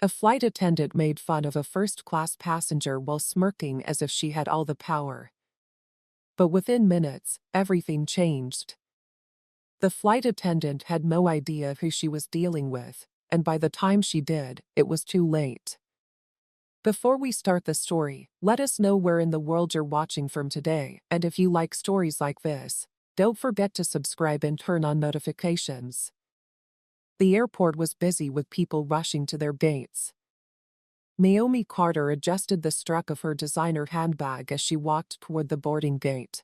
A flight attendant made fun of a first-class passenger while smirking as if she had all the power. But within minutes, everything changed. The flight attendant had no idea who she was dealing with, and by the time she did, it was too late. Before we start the story, let us know where in the world you're watching from today, and if you like stories like this, don't forget to subscribe and turn on notifications. The airport was busy with people rushing to their gates. Naomi Carter adjusted the strap of her designer handbag as she walked toward the boarding gate.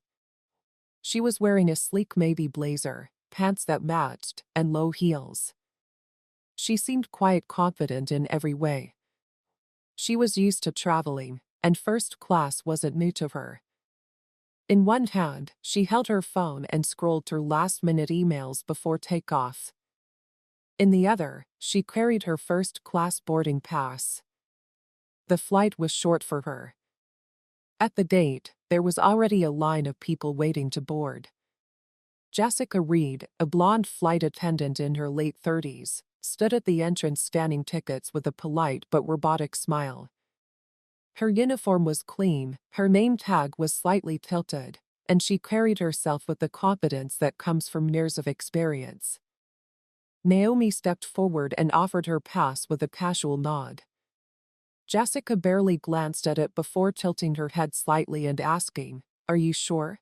She was wearing a sleek navy blazer, pants that matched, and low heels. She seemed quite confident in every way. She was used to traveling, and first class wasn't new to her. In one hand, she held her phone and scrolled through last-minute emails before takeoff. In the other, she carried her first-class boarding pass. The flight was short for her. At the gate, there was already a line of people waiting to board. Jessica Reed, a blonde flight attendant in her late 30s, stood at the entrance scanning tickets with a polite but robotic smile. Her uniform was clean, her name tag was slightly tilted, and she carried herself with the confidence that comes from years of experience. Naomi stepped forward and offered her pass with a casual nod. Jessica barely glanced at it before tilting her head slightly and asking, "Are you sure?"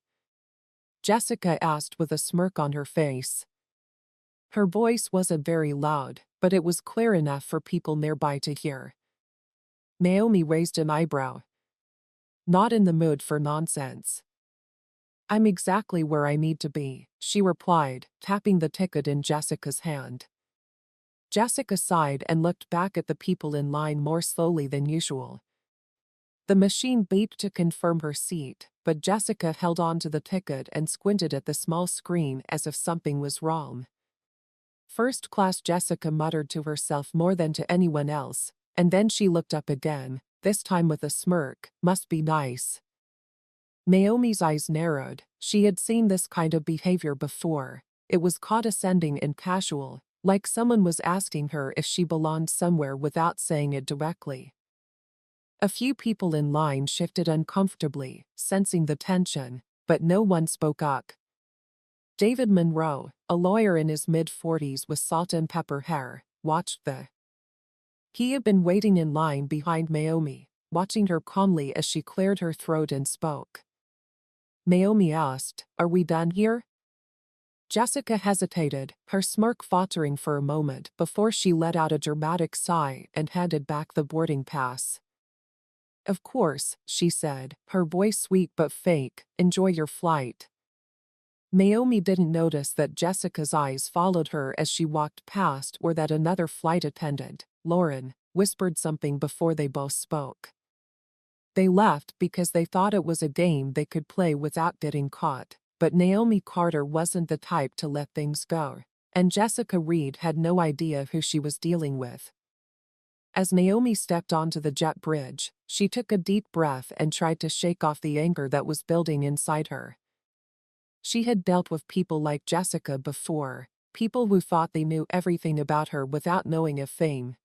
Jessica asked with a smirk on her face. Her voice wasn't very loud, but it was clear enough for people nearby to hear. Naomi raised an eyebrow. "Not in the mood for nonsense." "I'm exactly where I need to be," she replied, tapping the ticket in Jessica's hand. Jessica sighed and looked back at the people in line more slowly than usual. The machine beeped to confirm her seat, but Jessica held on to the ticket and squinted at the small screen as if something was wrong. First class, Jessica muttered to herself more than to anyone else, and then she looked up again, this time with a smirk. "Must be nice." Naomi's eyes narrowed. She had seen this kind of behavior before. It was condescending and casual, like someone was asking her if she belonged somewhere without saying it directly. A few people in line shifted uncomfortably, sensing the tension, but no one spoke up. David Monroe, a lawyer in his mid-40s with salt and pepper hair, watched He had been waiting in line behind Naomi, watching her calmly as she cleared her throat and spoke. Naomi asked, "Are we done here?" Jessica hesitated, her smirk faltering for a moment before she let out a dramatic sigh and handed back the boarding pass. "Of course," she said, her voice sweet but fake. "Enjoy your flight." Naomi didn't notice that Jessica's eyes followed her as she walked past, or that another flight attendant, Lauren, whispered something before they both spoke. They left because they thought it was a game they could play without getting caught, but Naomi Carter wasn't the type to let things go, and Jessica Reed had no idea who she was dealing with. As Naomi stepped onto the jet bridge, she took a deep breath and tried to shake off the anger that was building inside her. She had dealt with people like Jessica before, people who thought they knew everything about her without knowing a thing.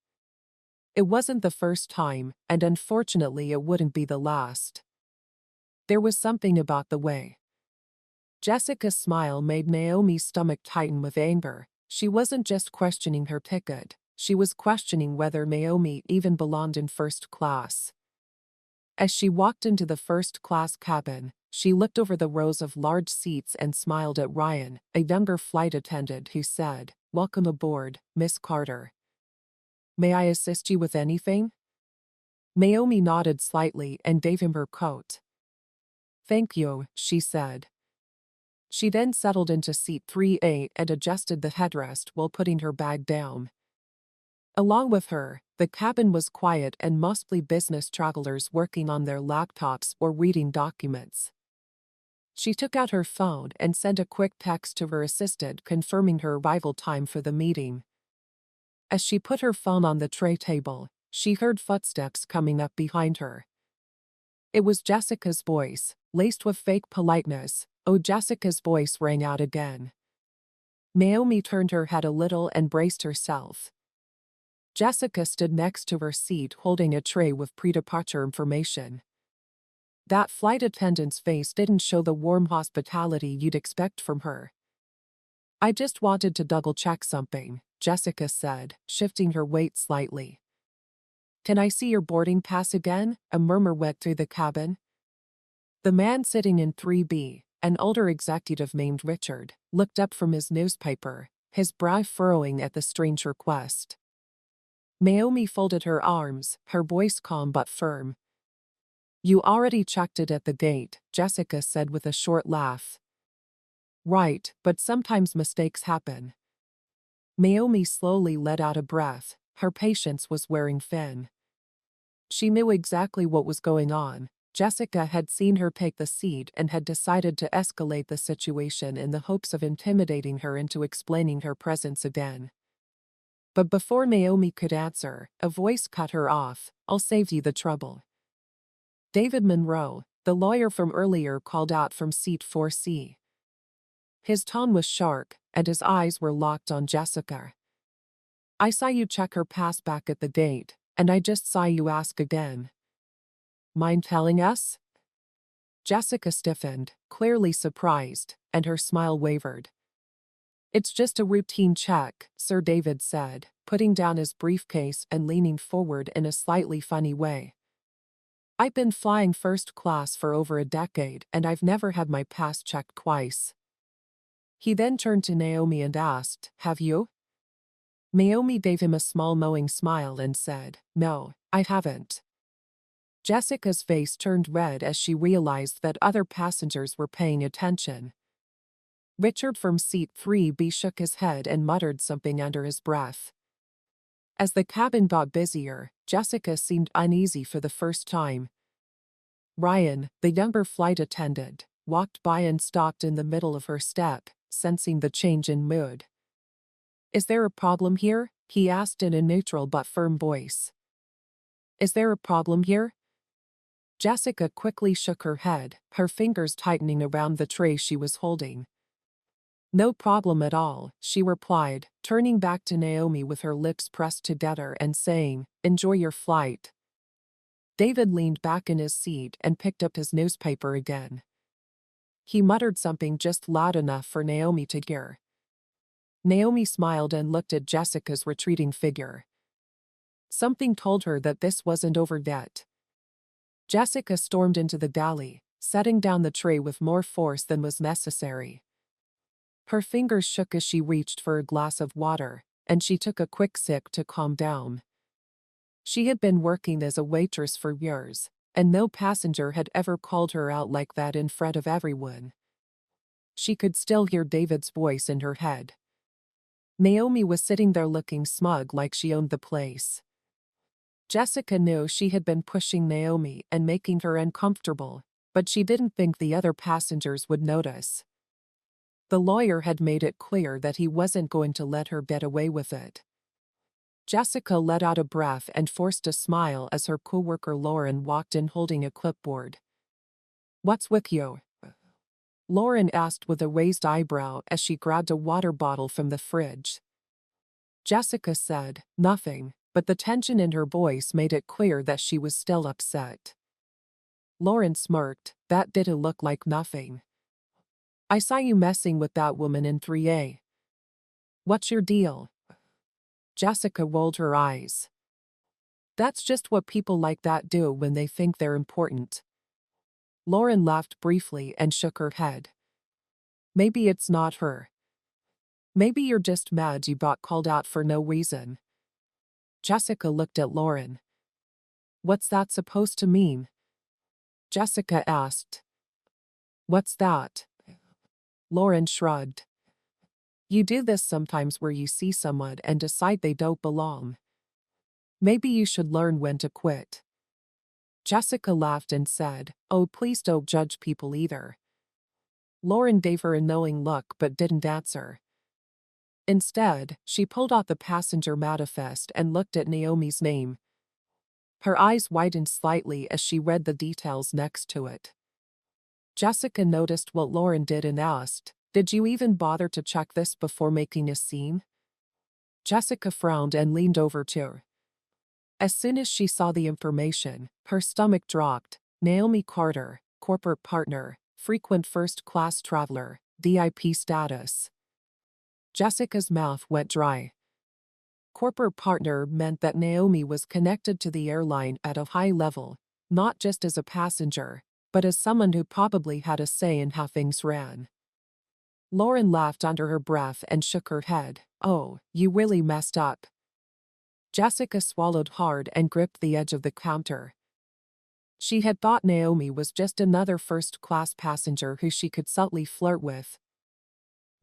It wasn't the first time, and unfortunately it wouldn't be the last. There was something about the way Jessica's smile made Naomi's stomach tighten with anger. She wasn't just questioning her ticket, she was questioning whether Naomi even belonged in first class. As she walked into the first-class cabin, she looked over the rows of large seats and smiled at Ryan, a younger flight attendant who said, "Welcome aboard, Miss Carter. May I assist you with anything?" Naomi nodded slightly and gave him her coat. "Thank you," she said. She then settled into seat 3A and adjusted the headrest while putting her bag down. Along with her, the cabin was quiet and mostly business travelers working on their laptops or reading documents. She took out her phone and sent a quick text to her assistant confirming her arrival time for the meeting. As she put her phone on the tray table, she heard footsteps coming up behind her. It was Jessica's voice, laced with fake politeness. "Oh," Jessica's voice rang out again. Naomi turned her head a little and braced herself. Jessica stood next to her seat holding a tray with pre-departure information. That flight attendant's face didn't show the warm hospitality you'd expect from her. "I just wanted to double-check something," Jessica said, shifting her weight slightly. "Can I see your boarding pass again?" a murmur went through the cabin. The man sitting in 3B, an older executive named Richard, looked up from his newspaper, his brow furrowing at the strange request. Naomi folded her arms, her voice calm but firm. "You already checked it at the gate," Jessica said with a short laugh. "Right, but sometimes mistakes happen." Naomi slowly let out a breath. Her patience was wearing thin. She knew exactly what was going on. Jessica had seen her take the seat and had decided to escalate the situation in the hopes of intimidating her into explaining her presence again. But before Naomi could answer, a voice cut her off. "I'll save you the trouble." David Monroe, the lawyer from earlier, called out from seat 4C. His tone was sharp, and his eyes were locked on Jessica. "I saw you check her pass back at the gate, and I just saw you ask again. Mind telling us?" Jessica stiffened, clearly surprised, and her smile wavered. "It's just a routine check," Sir David said, putting down his briefcase and leaning forward in a slightly funny way. "I've been flying first class for over a decade and I've never had my pass checked twice." He then turned to Naomi and asked, "Have you?" Naomi gave him a small knowing smile and said, "No, I haven't." Jessica's face turned red as she realized that other passengers were paying attention. Richard from seat 3B shook his head and muttered something under his breath. As the cabin got busier, Jessica seemed uneasy for the first time. Ryan, the younger flight attendant, walked by and stopped in the middle of her step, sensing the change in mood. "Is there a problem here?" he asked in a neutral but firm voice. "Is there a problem here?" Jessica quickly shook her head, her fingers tightening around the tray she was holding. "No problem at all," she replied, turning back to Naomi with her lips pressed together and saying, "Enjoy your flight." David leaned back in his seat and picked up his newspaper again. He muttered something just loud enough for Naomi to hear. Naomi smiled and looked at Jessica's retreating figure. Something told her that this wasn't over yet. Jessica stormed into the galley, setting down the tray with more force than was necessary. Her fingers shook as she reached for a glass of water, and she took a quick sip to calm down. She had been working as a waitress for years, and no passenger had ever called her out like that in front of everyone. She could still hear David's voice in her head. Naomi was sitting there looking smug like she owned the place. Jessica knew she had been pushing Naomi and making her uncomfortable, but she didn't think the other passengers would notice. The lawyer had made it clear that he wasn't going to let her get away with it. Jessica let out a breath and forced a smile as her coworker Lauren walked in holding a clipboard. "What's with you?" Lauren asked with a raised eyebrow as she grabbed a water bottle from the fridge. Jessica said, "Nothing," but the tension in her voice made it clear that she was still upset. Lauren smirked. "That didn't look like nothing. I saw you messing with that woman in 3A. What's your deal?" Jessica rolled her eyes. "That's just what people like that do when they think they're important." Lauren laughed briefly and shook her head. "Maybe it's not her. Maybe you're just mad you got called out for no reason." Jessica looked at Lauren. "What's that supposed to mean?" Jessica asked. "What's that?" Lauren shrugged. "You do this sometimes where you see someone and decide they don't belong. Maybe you should learn when to quit." Jessica laughed and said, "Oh, please don't judge people either." Lauren gave her a knowing look but didn't answer. Instead, she pulled out the passenger manifest and looked at Naomi's name. Her eyes widened slightly as she read the details next to it. Jessica noticed what Lauren did and asked, "Did you even bother to check this before making a scene?" Jessica frowned and leaned over to her. As soon as she saw the information, her stomach dropped. Naomi Carter, corporate partner, frequent first-class traveler, VIP status. Jessica's mouth went dry. Corporate partner meant that Naomi was connected to the airline at a high level, not just as a passenger, but as someone who probably had a say in how things ran. Lauren laughed under her breath and shook her head. "Oh, you really messed up." Jessica swallowed hard and gripped the edge of the counter. She had thought Naomi was just another first-class passenger who she could subtly flirt with.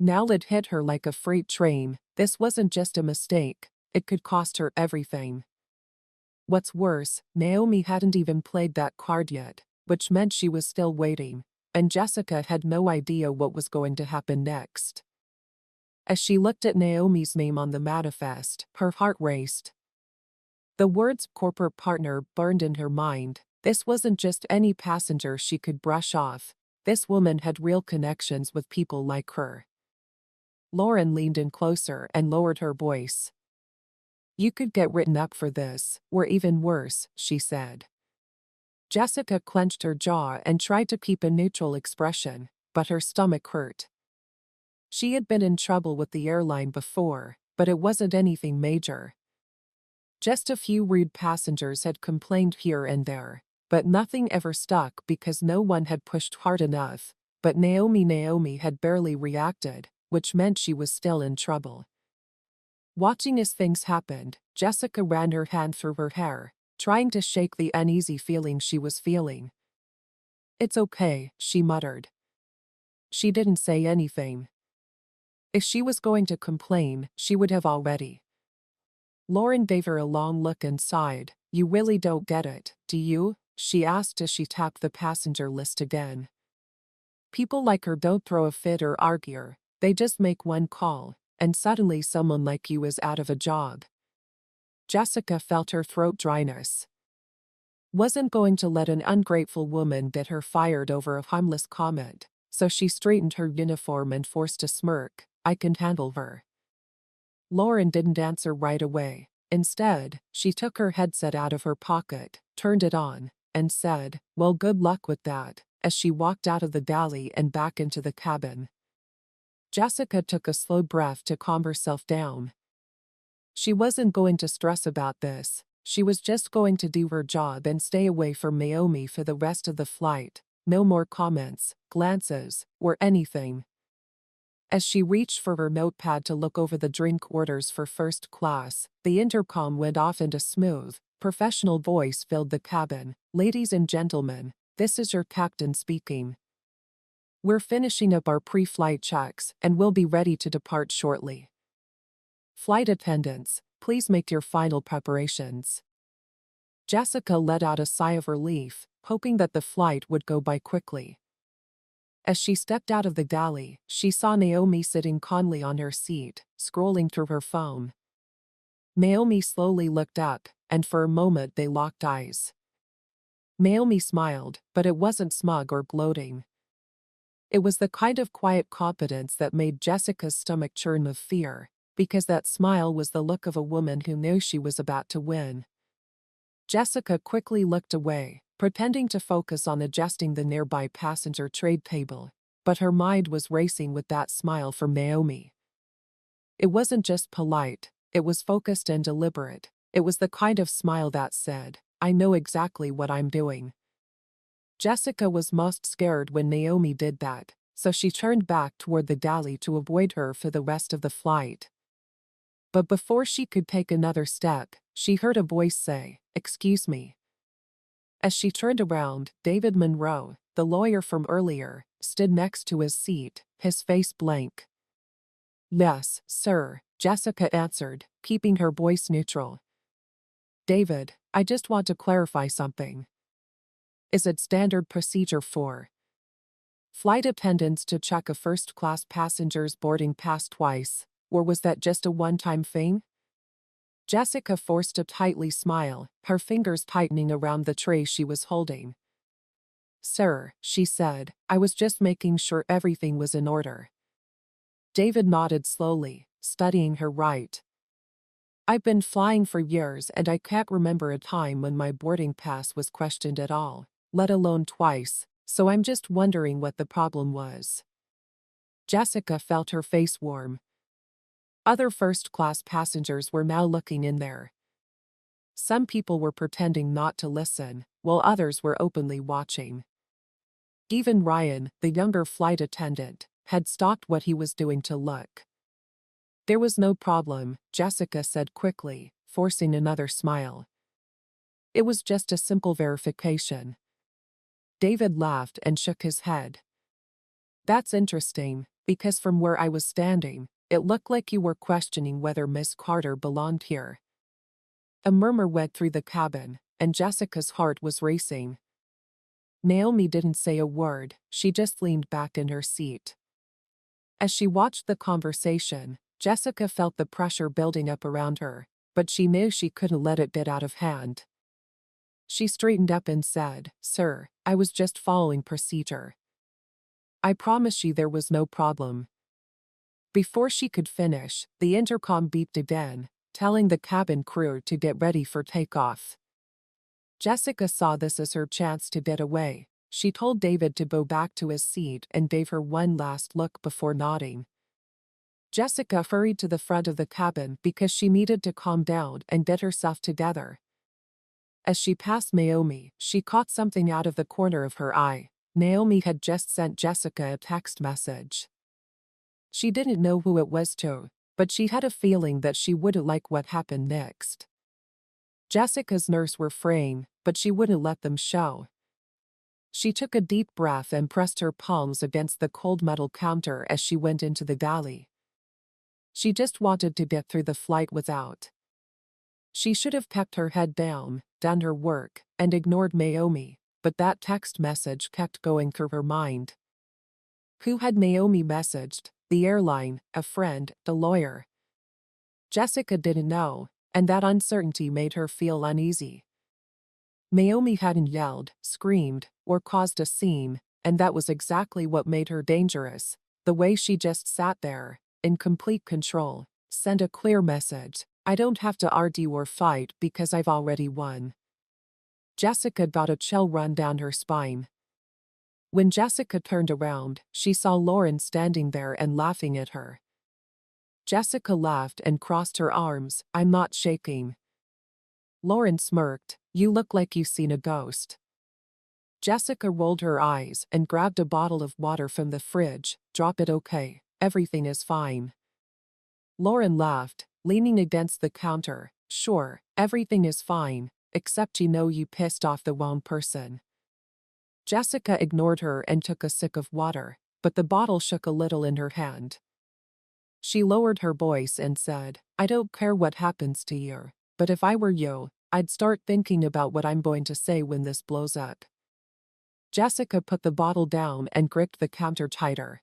Now it hit her like a freight train. This wasn't just a mistake, it could cost her everything. What's worse, Naomi hadn't even played that card yet, which meant she was still waiting, and Jessica had no idea what was going to happen next. As she looked at Naomi's name on the manifest, her heart raced. The words corporate partner burned in her mind. This wasn't just any passenger she could brush off. This woman had real connections with people like her. Lauren leaned in closer and lowered her voice. "You could get written up for this, or even worse," she said. Jessica clenched her jaw and tried to keep a neutral expression, but her stomach hurt. She had been in trouble with the airline before, but it wasn't anything major. Just a few rude passengers had complained here and there, but nothing ever stuck because no one had pushed hard enough. But Naomi had barely reacted, which meant she was still in trouble. Watching as things happened, Jessica ran her hand through her hair, trying to shake the uneasy feeling she was feeling. "It's okay," she muttered. She didn't say anything. If she was going to complain, she would have already. Lauren gave her a long look and sighed. "You really don't get it, do you?" she asked as she tapped the passenger list again. "People like her don't throw a fit or argue, they just make one call, and suddenly someone like you is out of a job." Jessica felt her throat dryness. Wasn't going to let an ungrateful woman get her fired over a harmless comment, so she straightened her uniform and forced a smirk. "I can handle her." Lauren didn't answer right away. Instead, she took her headset out of her pocket, turned it on, and said, "Well, good luck with that," as she walked out of the galley and back into the cabin. Jessica took a slow breath to calm herself down. She wasn't going to stress about this. She was just going to do her job and stay away from Naomi for the rest of the flight. No more comments, glances, or anything. As she reached for her notepad to look over the drink orders for first class, the intercom went off and a smooth, professional voice filled the cabin. "Ladies and gentlemen, this is your captain speaking. We're finishing up our pre-flight checks and we'll be ready to depart shortly. Flight attendants, please make your final preparations." Jessica let out a sigh of relief, hoping that the flight would go by quickly. As she stepped out of the galley, she saw Naomi sitting calmly on her seat, scrolling through her phone. Naomi slowly looked up, and for a moment they locked eyes. Naomi smiled, but it wasn't smug or gloating. It was the kind of quiet confidence that made Jessica's stomach churn with fear, because that smile was the look of a woman who knew she was about to win. Jessica quickly looked away, pretending to focus on adjusting the nearby passenger tray table, but her mind was racing with that smile from Naomi. It wasn't just polite, it was focused and deliberate. It was the kind of smile that said, "I know exactly what I'm doing." Jessica was most scared when Naomi did that, so she turned back toward the galley to avoid her for the rest of the flight. But before she could take another step, she heard a voice say, "Excuse me." As she turned around, David Monroe, the lawyer from earlier, stood next to his seat, his face blank. "Yes, sir," Jessica answered, keeping her voice neutral. "David, I just want to clarify something. Is it standard procedure for flight attendants to check a first-class passenger's boarding pass twice, or was that just a one-time thing?" Jessica forced a tightly smile, her fingers tightening around the tray she was holding. "Sir," she said, "I was just making sure everything was in order." David nodded slowly, studying her right. I've been flying for years and I can't remember a time when my boarding pass was questioned at all, let alone twice, so I'm just wondering what the problem was. Jessica felt her face warm. Other first-class passengers were now looking in there. Some people were pretending not to listen, while others were openly watching. Even Ryan, the younger flight attendant, had stopped what he was doing to look. There was no problem, Jessica said quickly, forcing another smile. It was just a simple verification. David laughed and shook his head. That's interesting, because from where I was standing, it looked like you were questioning whether Miss Carter belonged here. A murmur went through the cabin, and Jessica's heart was racing. Naomi didn't say a word, she just leaned back in her seat. As she watched the conversation, Jessica felt the pressure building up around her, but she knew she couldn't let it get out of hand. She straightened up and said, "Sir, I was just following procedure. I promise you there was no problem." Before she could finish, the intercom beeped again, telling the cabin crew to get ready for takeoff. Jessica saw this as her chance to get away. She told David to go back to his seat and gave her one last look before nodding. Jessica hurried to the front of the cabin because she needed to calm down and get herself together. As she passed Naomi, she caught something out of the corner of her eye. Naomi had just sent Jessica a text message. She didn't know who it was to, but she had a feeling that she wouldn't like what happened next. Jessica's nerves were fraying, but she wouldn't let them show. She took a deep breath and pressed her palms against the cold metal counter as she went into the galley. She just wanted to get through the flight without. She should have kept her head down, done her work, and ignored Naomi, but that text message kept going through her mind. Who had Naomi messaged? The airline, a friend, the lawyer? Jessica didn't know, and that uncertainty made her feel uneasy. Naomi hadn't yelled, screamed, or caused a scene, and that was exactly what made her dangerous. The way she just sat there, in complete control, sent a clear message: I don't have to argue or fight because I've already won. Jessica got a chill run down her spine. When Jessica turned around, she saw Lauren standing there and laughing at her. Jessica laughed and crossed her arms. "I'm not shaking." Lauren smirked. "You look like you've seen a ghost." Jessica rolled her eyes and grabbed a bottle of water from the fridge. "Drop it, okay? Everything is fine." Lauren laughed, leaning against the counter. "Sure, everything is fine, except you pissed off the wrong person." Jessica ignored her and took a sip of water, but the bottle shook a little in her hand. She lowered her voice and said, "I don't care what happens to you, but if I were you, I'd start thinking about what I'm going to say when this blows up." Jessica put the bottle down and gripped the counter tighter.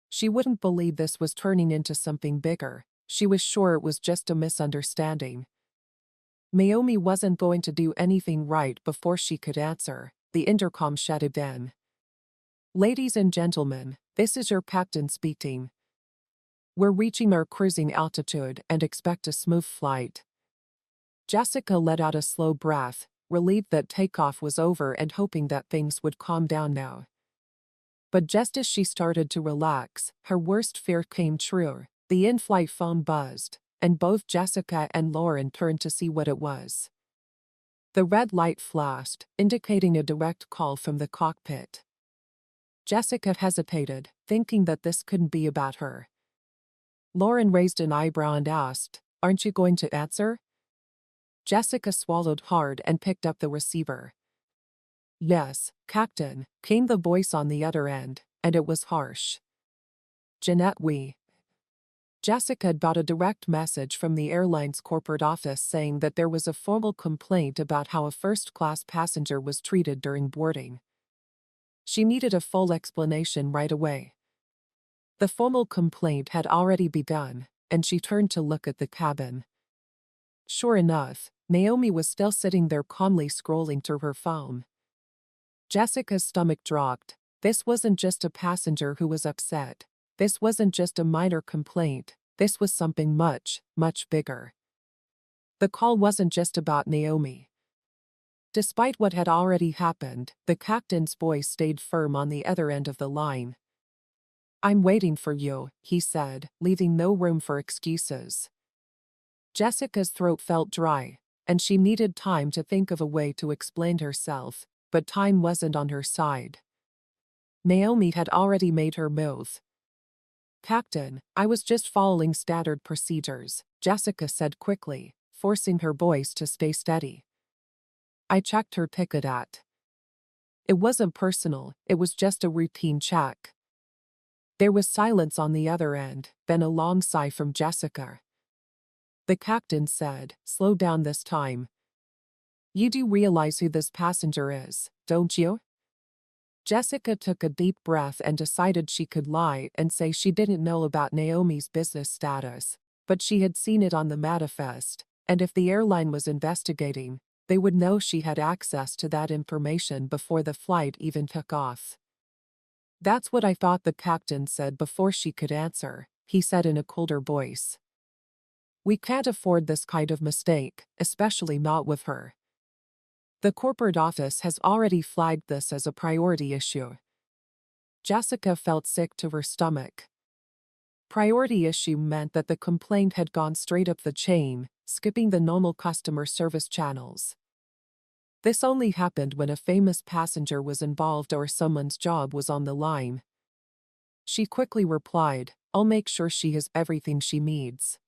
She wouldn't believe this was turning into something bigger. She was sure it was just a misunderstanding. Naomi wasn't going to do anything right before she could answer. The intercom shut again. "Ladies and gentlemen, this is your captain speaking. We're reaching our cruising altitude and expect a smooth flight." Jessica let out a slow breath, relieved that takeoff was over and hoping that things would calm down now. But just as she started to relax, her worst fear came true. The in-flight phone buzzed, and both Jessica and Lauren turned to see what it was. The red light flashed, indicating a direct call from the cockpit. Jessica hesitated, thinking that this couldn't be about her. Lauren raised an eyebrow and asked, "Aren't you going to answer?" Jessica swallowed hard and picked up the receiver. "Yes, Captain," came the voice on the other end, and it was harsh. "Jeanette, Jessica got a direct message from the airline's corporate office saying that there was a formal complaint about how a first-class passenger was treated during boarding. She needed a full explanation right away. The formal complaint had already begun, and she turned to look at the cabin. Sure enough, Naomi was still sitting there calmly scrolling through her phone. Jessica's stomach dropped. This wasn't just a passenger who was upset. This wasn't just a minor complaint. This was something much, much bigger. The call wasn't just about Naomi. Despite what had already happened, the captain's voice stayed firm on the other end of the line. "I'm waiting for you," he said, leaving no room for excuses. Jessica's throat felt dry, and she needed time to think of a way to explain herself, but time wasn't on her side. Naomi had already made her move. "Captain, I was just following standard procedures," Jessica said quickly, forcing her voice to stay steady. "I checked her ticket at." It wasn't personal, it was just a routine check. There was silence on the other end, then a long sigh from Jessica. The captain said, "Slow down this time. You do realize who this passenger is, don't you?" Jessica took a deep breath and decided she could lie and say she didn't know about Naomi's business status, but she had seen it on the manifest, and if the airline was investigating, they would know she had access to that information before the flight even took off. "That's what I thought," the captain said before she could answer. He said in a colder voice. "We can't afford this kind of mistake, especially not with her. The corporate office has already flagged this as a priority issue." Jessica felt sick to her stomach. Priority issue meant that the complaint had gone straight up the chain, skipping the normal customer service channels. This only happened when a famous passenger was involved or someone's job was on the line. She quickly replied, "I'll make sure she has everything she needs."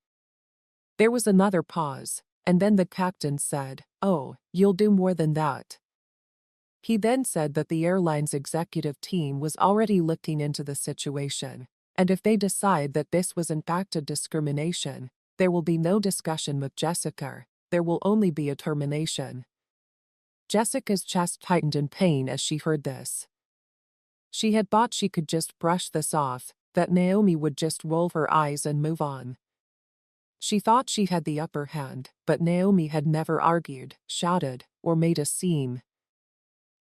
There was another pause, and then the captain said, "Oh, you'll do more than that." He then said that the airline's executive team was already looking into the situation, and if they decide that this was in fact a discrimination, there will be no discussion with Jessica, there will only be a termination. Jessica's chest tightened in pain as she heard this. She had thought she could just brush this off, that Naomi would just roll her eyes and move on. She thought she had the upper hand, but Naomi had never argued, shouted, or made a scene.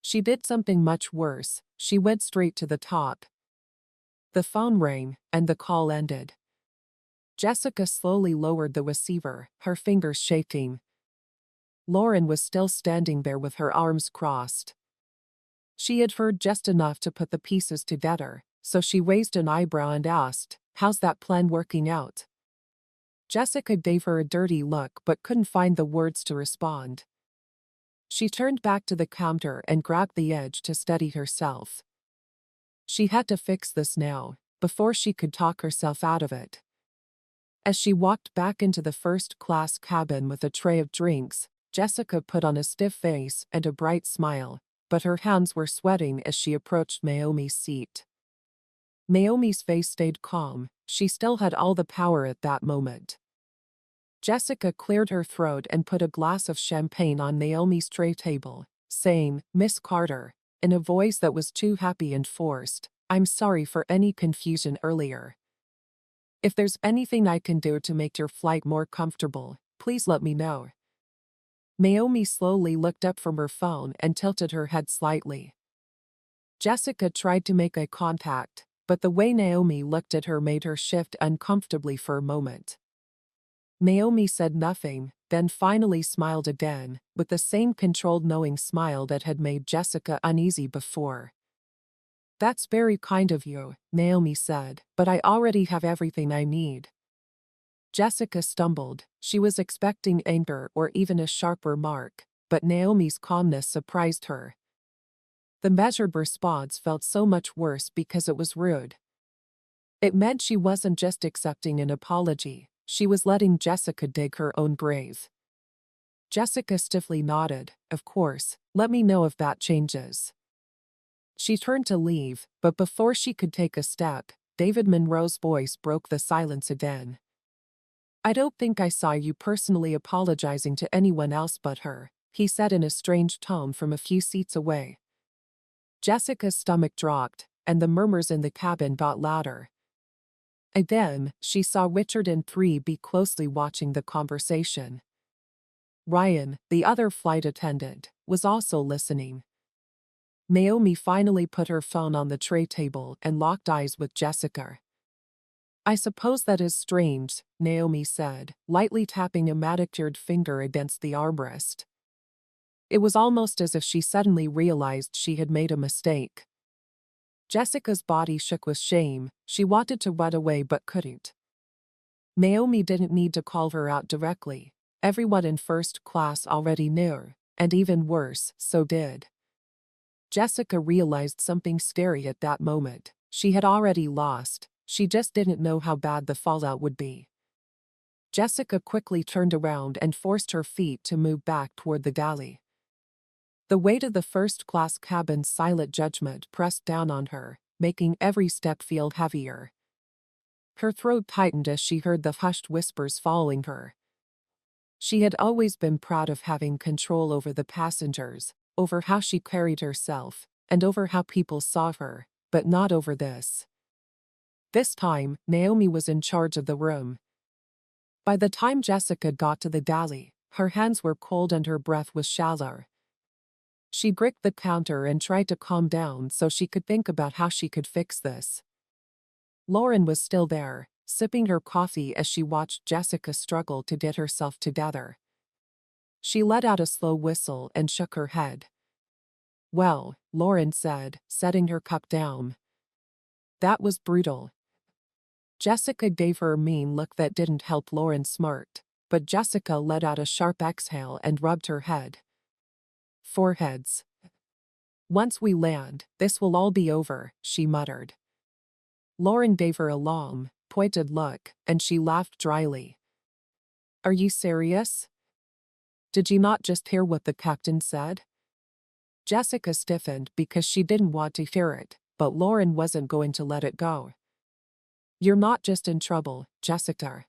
She did something much worse. She went straight to the top. The phone rang, and the call ended. Jessica slowly lowered the receiver, her fingers shaking. Lauren was still standing there with her arms crossed. She had heard just enough to put the pieces together, so she raised an eyebrow and asked, "How's that plan working out?" Jessica gave her a dirty look but couldn't find the words to respond. She turned back to the counter and grabbed the edge to steady herself. She had to fix this now, before she could talk herself out of it. As she walked back into the first-class cabin with a tray of drinks, Jessica put on a stiff face and a bright smile, but her hands were sweating as she approached Naomi's seat. Naomi's face stayed calm, she still had all the power at that moment. Jessica cleared her throat and put a glass of champagne on Naomi's tray table, saying, "Miss Carter," in a voice that was too happy and forced, "I'm sorry for any confusion earlier. If there's anything I can do to make your flight more comfortable, please let me know." Naomi slowly looked up from her phone and tilted her head slightly. Jessica tried to make eye contact, but the way Naomi looked at her made her shift uncomfortably for a moment. Naomi said nothing, then finally smiled again, with the same controlled knowing smile that had made Jessica uneasy before. "That's very kind of you," Naomi said, "but I already have everything I need." Jessica stumbled. She was expecting anger or even a sharp remark, but Naomi's calmness surprised her. The measured response felt so much worse because it was rude. It meant she wasn't just accepting an apology, she was letting Jessica dig her own grave. Jessica stiffly nodded, "Of course, let me know if that changes." She turned to leave, but before she could take a step, David Monroe's voice broke the silence again. "I don't think I saw you personally apologizing to anyone else but her," he said in a strange tone from a few seats away. Jessica's stomach dropped, and the murmurs in the cabin got louder. Again, she saw Richard and 3B closely watching the conversation. Ryan, the other flight attendant, was also listening. Naomi finally put her phone on the tray table and locked eyes with Jessica. I suppose that is strange, Naomi said, lightly tapping a manicured finger against the armrest. It was almost as if she suddenly realized she had made a mistake. Jessica's body shook with shame. She wanted to run away but couldn't. Naomi didn't need to call her out directly. Everyone in first class already knew, and even worse, so did. Jessica realized something scary at that moment. She had already lost. She just didn't know how bad the fallout would be. Jessica quickly turned around and forced her feet to move back toward the galley. The weight of the first-class cabin's silent judgment pressed down on her, making every step feel heavier. Her throat tightened as she heard the hushed whispers following her. She had always been proud of having control over the passengers, over how she carried herself, and over how people saw her, but not over this. This time, Naomi was in charge of the room. By the time Jessica got to the galley, her hands were cold and her breath was shallow. She gripped the counter and tried to calm down so she could think about how she could fix this. Lauren was still there, sipping her coffee as she watched Jessica struggle to get herself together. She let out a slow whistle and shook her head. "Well," Lauren said, setting her cup down. "That was brutal." Jessica gave her a mean look that didn't help Lauren smirk, but Jessica let out a sharp exhale and rubbed her head. "Foreheads. Once we land, this will all be over," she muttered. Lauren gave her a long, pointed look, and she laughed dryly. "Are you serious? Did you not just hear what the captain said?" Jessica stiffened because she didn't want to hear it, but Lauren wasn't going to let it go. "You're not just in trouble, Jessica.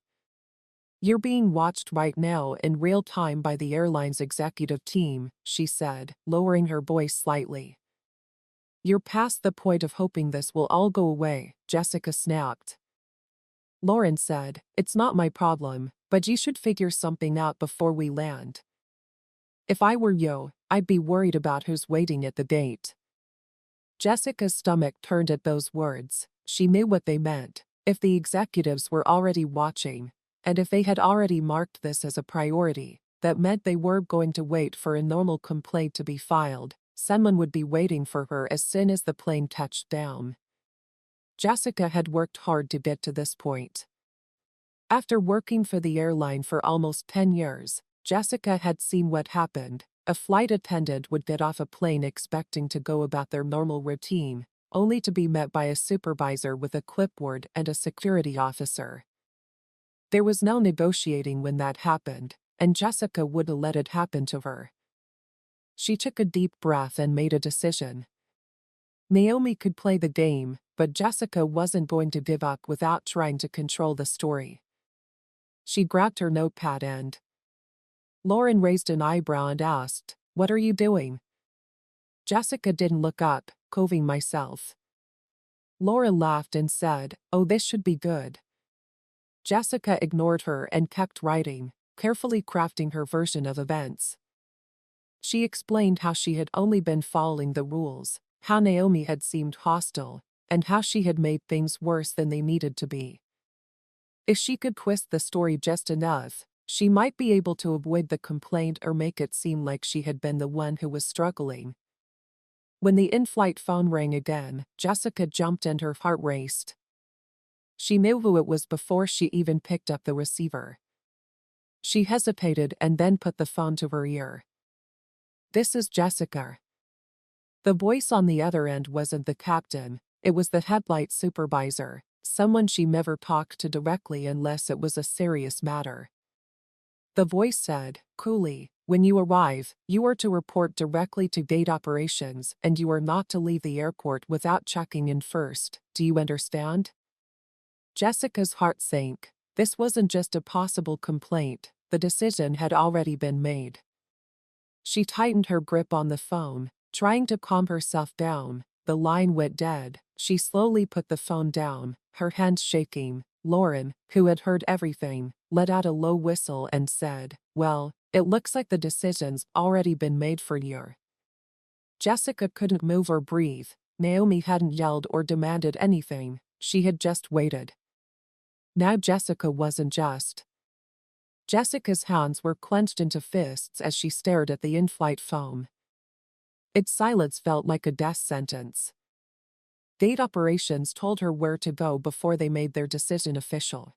You're being watched right now in real time by the airline's executive team," she said, lowering her voice slightly. "You're past the point of hoping this will all go away," Jessica snapped. Lauren said, "It's not my problem, but you should figure something out before we land." "If I were you, I'd be worried about who's waiting at the gate." Jessica's stomach turned at those words. She knew what they meant. If the executives were already watching, and if they had already marked this as a priority, that meant they were going to wait for a normal complaint to be filed. Someone would be waiting for her as soon as the plane touched down. Jessica had worked hard to get to this point. After working for the airline for almost 10 years, Jessica had seen what happened. A flight attendant would get off a plane expecting to go about their normal routine, only to be met by a supervisor with a clipboard and a security officer. There was no negotiating when that happened, and Jessica wouldn't let it happen to her. She took a deep breath and made a decision. Naomi could play the game, but Jessica wasn't going to give up without trying to control the story. She grabbed her notepad and... Lauren raised an eyebrow and asked, "What are you doing?" Jessica didn't look up, coving myself. Laura laughed and said, "Oh, this should be good." Jessica ignored her and kept writing, carefully crafting her version of events. She explained how she had only been following the rules, how Naomi had seemed hostile, and how she had made things worse than they needed to be. If she could twist the story just enough, she might be able to avoid the complaint or make it seem like she had been the one who was struggling. When the in-flight phone rang again, Jessica jumped and her heart raced. She knew who it was before she even picked up the receiver. She hesitated and then put the phone to her ear. "This is Jessica." The voice on the other end wasn't the captain, it was the headlight supervisor, someone she never talked to directly unless it was a serious matter. The voice said, coolly, "When you arrive, you are to report directly to gate operations and you are not to leave the airport without checking in first. Do you understand?" Jessica's heart sank. This wasn't just a possible complaint, the decision had already been made. She tightened her grip on the phone, trying to calm herself down. The line went dead. She slowly put the phone down, her hands shaking. Lauren, who had heard everything, let out a low whistle and said, "Well, it looks like the decision's already been made for you." Jessica couldn't move or breathe. Naomi hadn't yelled or demanded anything. She had just waited. Now Jessica wasn't just. Jessica's hands were clenched into fists as she stared at the in-flight foam. Its silence felt like a death sentence. Gate operations told her where to go before they made their decision official.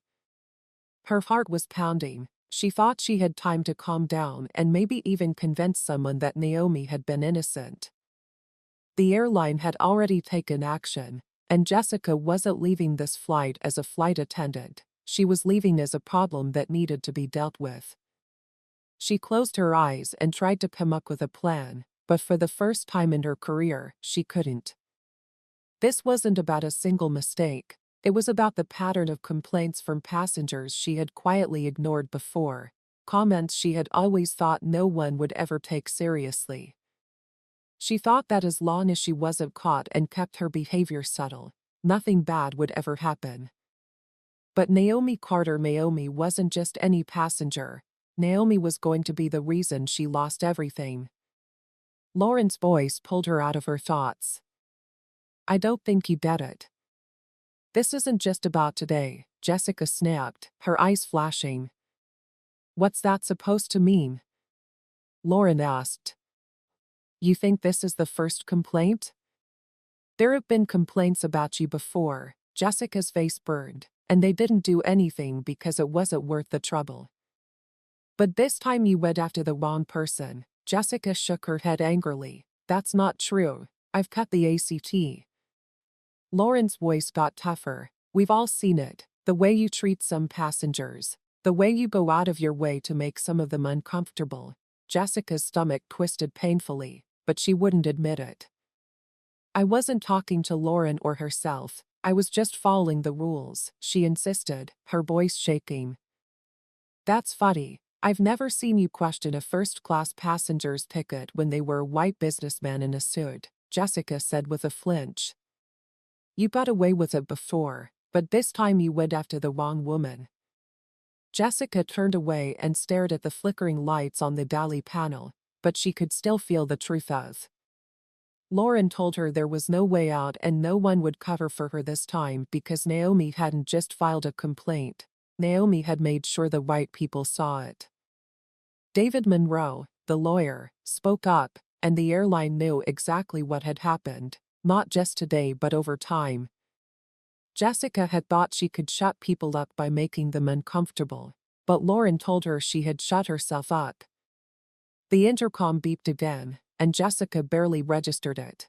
Her heart was pounding. She thought she had time to calm down and maybe even convince someone that Naomi had been innocent. The airline had already taken action, and Jessica wasn't leaving this flight as a flight attendant. She was leaving as a problem that needed to be dealt with. She closed her eyes and tried to come up with a plan, but for the first time in her career, she couldn't. This wasn't about a single mistake. It was about the pattern of complaints from passengers she had quietly ignored before, comments she had always thought no one would ever take seriously. She thought that as long as she wasn't caught and kept her behavior subtle, nothing bad would ever happen. But Naomi Carter wasn't just any passenger. Naomi was going to be the reason she lost everything. Lauren's voice pulled her out of her thoughts. I don't think you get it. This isn't just about today, Jessica snapped, her eyes flashing. What's that supposed to mean? Lauren asked. You think this is the first complaint? There have been complaints about you before. Jessica's face burned, and they didn't do anything because it wasn't worth the trouble. But this time you went after the wrong person. Jessica shook her head angrily. That's not true. I've cut the ACT. Lauren's voice got tougher. We've all seen it. The way you treat some passengers. The way you go out of your way to make some of them uncomfortable. Jessica's stomach twisted painfully, but she wouldn't admit it. I wasn't talking to Lauren or herself. I was just following the rules, she insisted, her voice shaking. That's funny. I've never seen you question a first-class passenger's ticket when they were a white businessman in a suit, Jessica said with a flinch. You got away with it before, but this time you went after the wrong woman. Jessica turned away and stared at the flickering lights on the galley panel, but she could still feel the truth of. Lauren told her there was no way out and no one would cover for her this time because Naomi hadn't just filed a complaint. Naomi had made sure the right people saw it. David Monroe, the lawyer, spoke up, and the airline knew exactly what had happened, not just today but over time. Jessica had thought she could shut people up by making them uncomfortable, but Lauren told her she had shut herself up. The intercom beeped again, and Jessica barely registered it.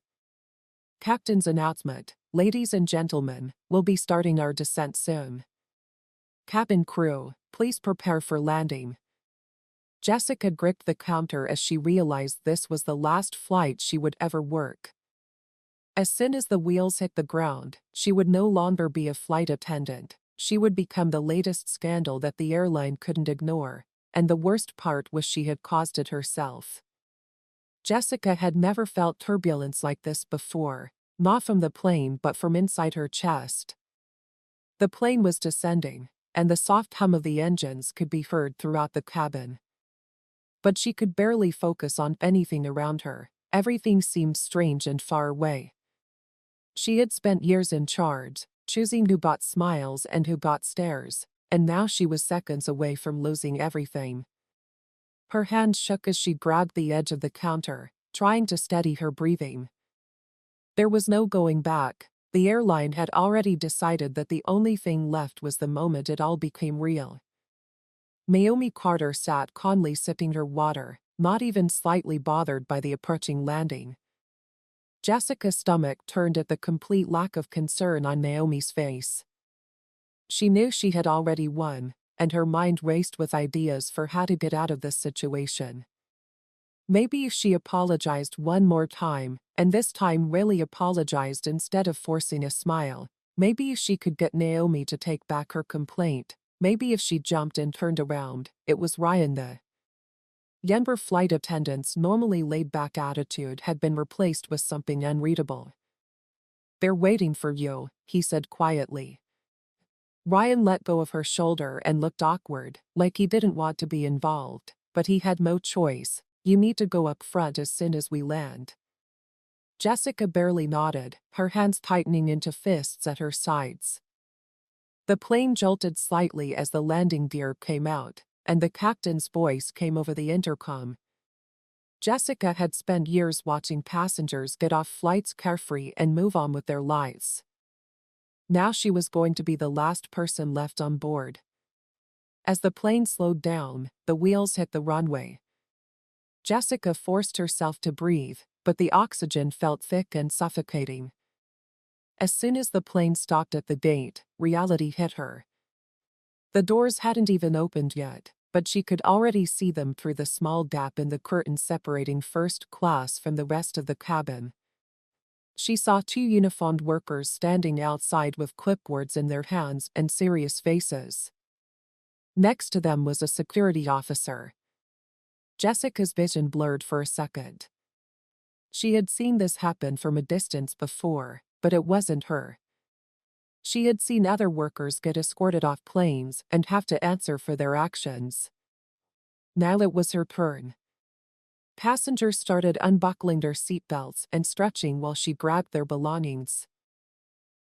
Captain's announcement, ladies and gentlemen, we'll be starting our descent soon. Cabin crew, please prepare for landing. Jessica gripped the counter as she realized this was the last flight she would ever work. As soon as the wheels hit the ground, she would no longer be a flight attendant. She would become the latest scandal that the airline couldn't ignore, and the worst part was she had caused it herself. Jessica had never felt turbulence like this before, not from the plane but from inside her chest. The plane was descending, and the soft hum of the engines could be heard throughout the cabin. But she could barely focus on anything around her. Everything seemed strange and far away. She had spent years in charge, choosing who got smiles and who got stares, and now she was seconds away from losing everything. Her hands shook as she grabbed the edge of the counter, trying to steady her breathing. There was no going back. The airline had already decided that the only thing left was the moment it all became real. Naomi Carter sat calmly sipping her water, not even slightly bothered by the approaching landing. Jessica's stomach turned at the complete lack of concern on Naomi's face. She knew she had already won, and her mind raced with ideas for how to get out of this situation. Maybe if she apologized one more time, and this time really apologized instead of forcing a smile, maybe if she could get Naomi to take back her complaint, maybe if she jumped and turned around. It was Ryan. The younger flight attendant's normally laid-back attitude had been replaced with something unreadable. They're waiting for you, he said quietly. Ryan let go of her shoulder and looked awkward, like he didn't want to be involved, but he had no choice. You need to go up front as soon as we land. Jessica barely nodded, her hands tightening into fists at her sides. The plane jolted slightly as the landing gear came out, and the captain's voice came over the intercom. Jessica had spent years watching passengers get off flights carefree and move on with their lives. Now she was going to be the last person left on board. As the plane slowed down, the wheels hit the runway. Jessica forced herself to breathe, but the oxygen felt thick and suffocating. As soon as the plane stopped at the gate, reality hit her. The doors hadn't even opened yet, but she could already see them through the small gap in the curtain separating first class from the rest of the cabin. She saw two uniformed workers standing outside with clipboards in their hands and serious faces. Next to them was a security officer. Jessica's vision blurred for a second. She had seen this happen from a distance before, but it wasn't her. She had seen other workers get escorted off planes and have to answer for their actions. Now it was her turn. Passengers started unbuckling their seatbelts and stretching while she grabbed their belongings.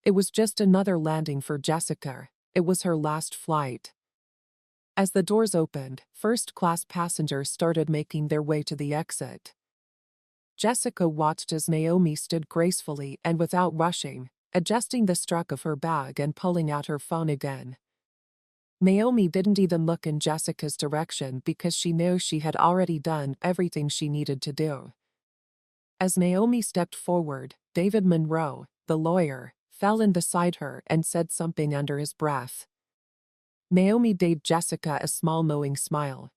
It was just another landing for Jessica. It was her last flight. As the doors opened, first-class passengers started making their way to the exit. Jessica watched as Naomi stood gracefully and without rushing, adjusting the strap of her bag and pulling out her phone again. Naomi didn't even look in Jessica's direction because she knew she had already done everything she needed to do. As Naomi stepped forward, David Monroe, the lawyer, fell in beside her and said something under his breath. Naomi gave Jessica a small knowing smile.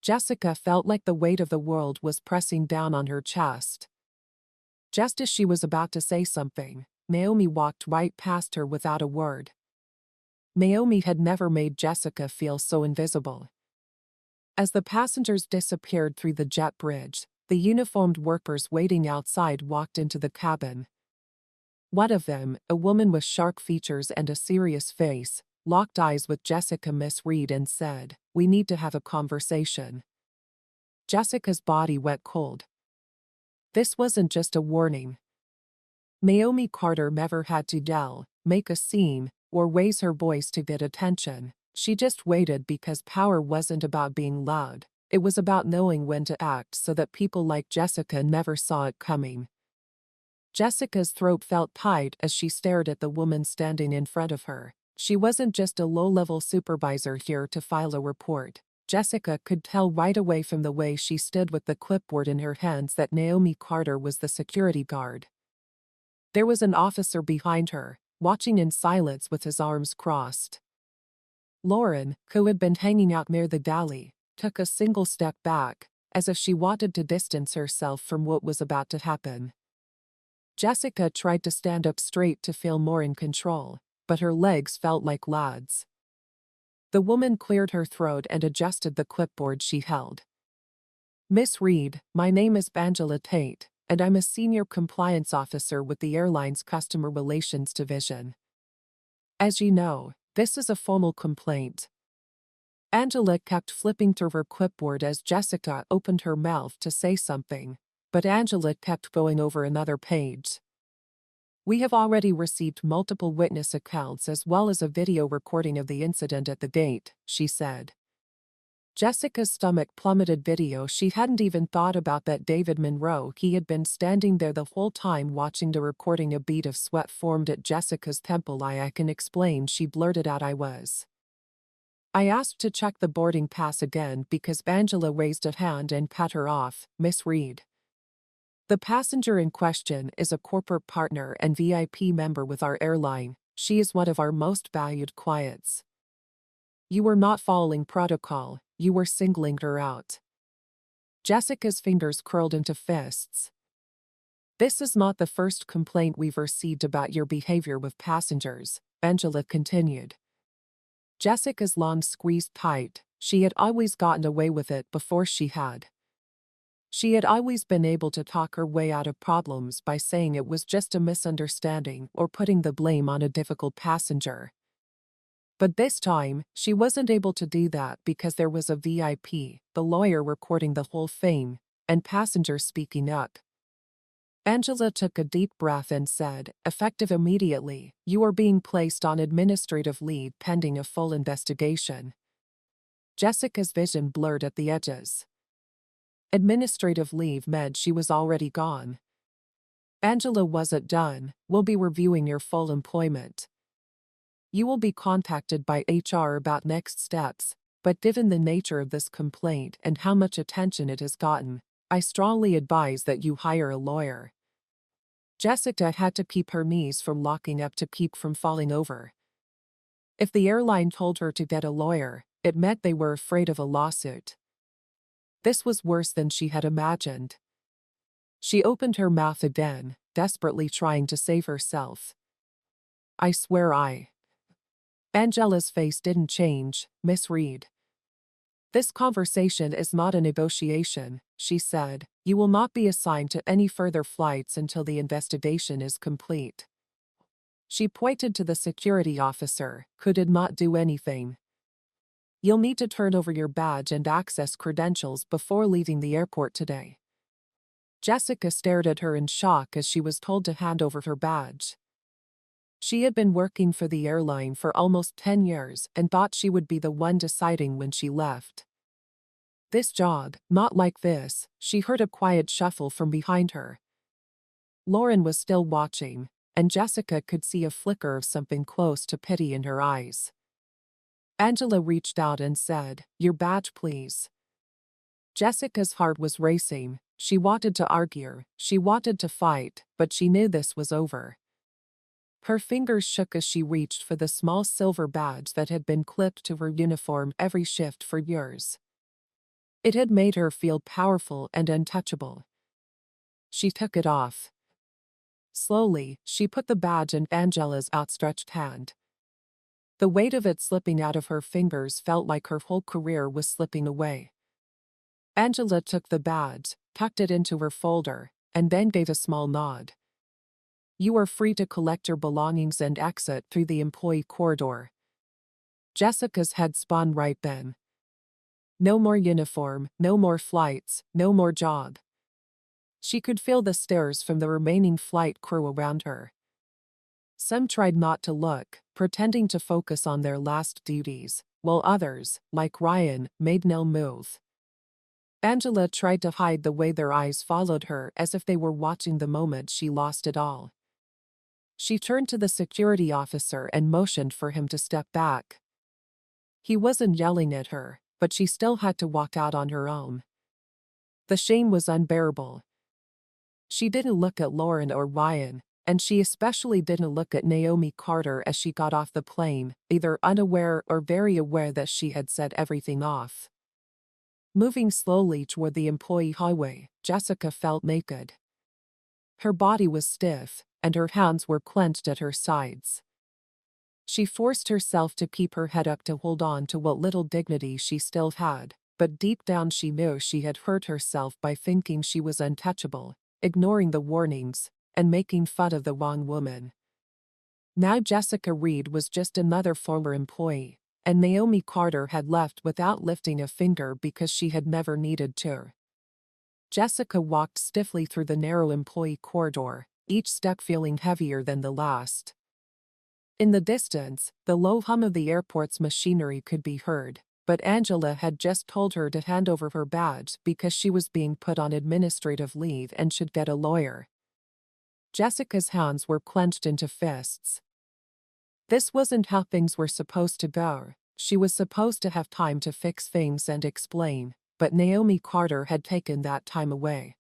Jessica felt like the weight of the world was pressing down on her chest. Just as she was about to say something, Naomi walked right past her without a word. Naomi had never made Jessica feel so invisible. As the passengers disappeared through the jet bridge, the uniformed workers waiting outside walked into the cabin. One of them, a woman with sharp features and a serious face, locked eyes with Jessica Miss Reed and said, "We need to have a conversation." Jessica's body went cold. This wasn't just a warning. Naomi Carter never had to yell, make a scene, or raise her voice to get attention. She just waited because power wasn't about being loud. It was about knowing when to act so that people like Jessica never saw it coming. Jessica's throat felt tight as she stared at the woman standing in front of her. She wasn't just a low-level supervisor here to file a report. Jessica could tell right away from the way she stood with the clipboard in her hands that Naomi Carter was the security guard. There was an officer behind her, watching in silence with his arms crossed. Lauren, who had been hanging out near the galley, took a single step back, as if she wanted to distance herself from what was about to happen. Jessica tried to stand up straight to feel more in control, but her legs felt like lads. The woman cleared her throat and adjusted the clipboard she held. "Miss Reed, my name is Angela Tate, and I'm a senior compliance officer with the airline's Customer Relations Division. As you know, this is a formal complaint." Angela kept flipping through her clipboard as Jessica opened her mouth to say something, but Angela kept going over another page. "We have already received multiple witness accounts as well as a video recording of the incident at the gate," she said. Jessica's stomach plummeted. Video. She hadn't even thought about that David Monroe. He had been standing there the whole time watching the recording. A bead of sweat formed at Jessica's temple. I can explain," she blurted out. I asked to check the boarding pass again because Angela raised a hand and cut her off. "Miss Reed. The passenger in question is a corporate partner and VIP member with our airline. She is one of our most valued clients. You were not following protocol, you were singling her out." Jessica's fingers curled into fists. "This is not the first complaint we've received about your behavior with passengers," Angela continued. Jessica's lungs squeezed tight. She had always gotten away with it before she had. She had always been able to talk her way out of problems by saying it was just a misunderstanding or putting the blame on a difficult passenger. But this time, she wasn't able to do that because there was a VIP, the lawyer recording the whole thing, and passengers speaking up. Angela took a deep breath and said, "Effective immediately, you are being placed on administrative leave pending a full investigation." Jessica's vision blurred at the edges. Administrative leave meant she was already gone. "Angela wasn't done. We'll be reviewing your full employment. You will be contacted by HR about next steps, but given the nature of this complaint and how much attention it has gotten, I strongly advise that you hire a lawyer." Jessica had to keep her knees from locking up to keep from falling over. If the airline told her to get a lawyer, it meant they were afraid of a lawsuit. This was worse than she had imagined. She opened her mouth again, desperately trying to save herself. "I swear I..." Angela's face didn't change. "Miss Reed. This conversation is not a negotiation," she said. "You will not be assigned to any further flights until the investigation is complete." She pointed to the security officer, who did not do anything. "You'll need to turn over your badge and access credentials before leaving the airport today." Jessica stared at her in shock as she was told to hand over her badge. She had been working for the airline for almost 10 years and thought she would be the one deciding when she left. This job, not like this. She heard a quiet shuffle from behind her. Lauren was still watching, and Jessica could see a flicker of something close to pity in her eyes. Angela reached out and said, "Your badge, please." Jessica's heart was racing. She wanted to argue, she wanted to fight, but she knew this was over. Her fingers shook as she reached for the small silver badge that had been clipped to her uniform every shift for years. It had made her feel powerful and untouchable. She took it off. Slowly, she put the badge in Angela's outstretched hand. The weight of it slipping out of her fingers felt like her whole career was slipping away. Angela took the badge, tucked it into her folder, and then gave a small nod. "You are free to collect your belongings and exit through the employee corridor." Jessica's head spun right then. No more uniform, no more flights, no more job. She could feel the stares from the remaining flight crew around her. Some tried not to look, pretending to focus on their last duties, while others, like Ryan, made no move. Angela tried to hide the way their eyes followed her as if they were watching the moment she lost it all. She turned to the security officer and motioned for him to step back. He wasn't yelling at her, but she still had to walk out on her own. The shame was unbearable. She didn't look at Lauren or Ryan, and she especially didn't look at Naomi Carter as she got off the plane, either unaware or very aware that she had set everything off. Moving slowly toward the employee hallway, Jessica felt naked. Her body was stiff, and her hands were clenched at her sides. She forced herself to keep her head up to hold on to what little dignity she still had, but deep down she knew she had hurt herself by thinking she was untouchable, ignoring the warnings, and making fun of the wrong woman. Now Jessica Reed was just another former employee, and Naomi Carter had left without lifting a finger because she had never needed to. Jessica walked stiffly through the narrow employee corridor, each step feeling heavier than the last. In the distance, the low hum of the airport's machinery could be heard, but Angela had just told her to hand over her badge because she was being put on administrative leave and should get a lawyer. Jessica's hands were clenched into fists. This wasn't how things were supposed to go. She was supposed to have time to fix things and explain, but Naomi Carter had taken that time away.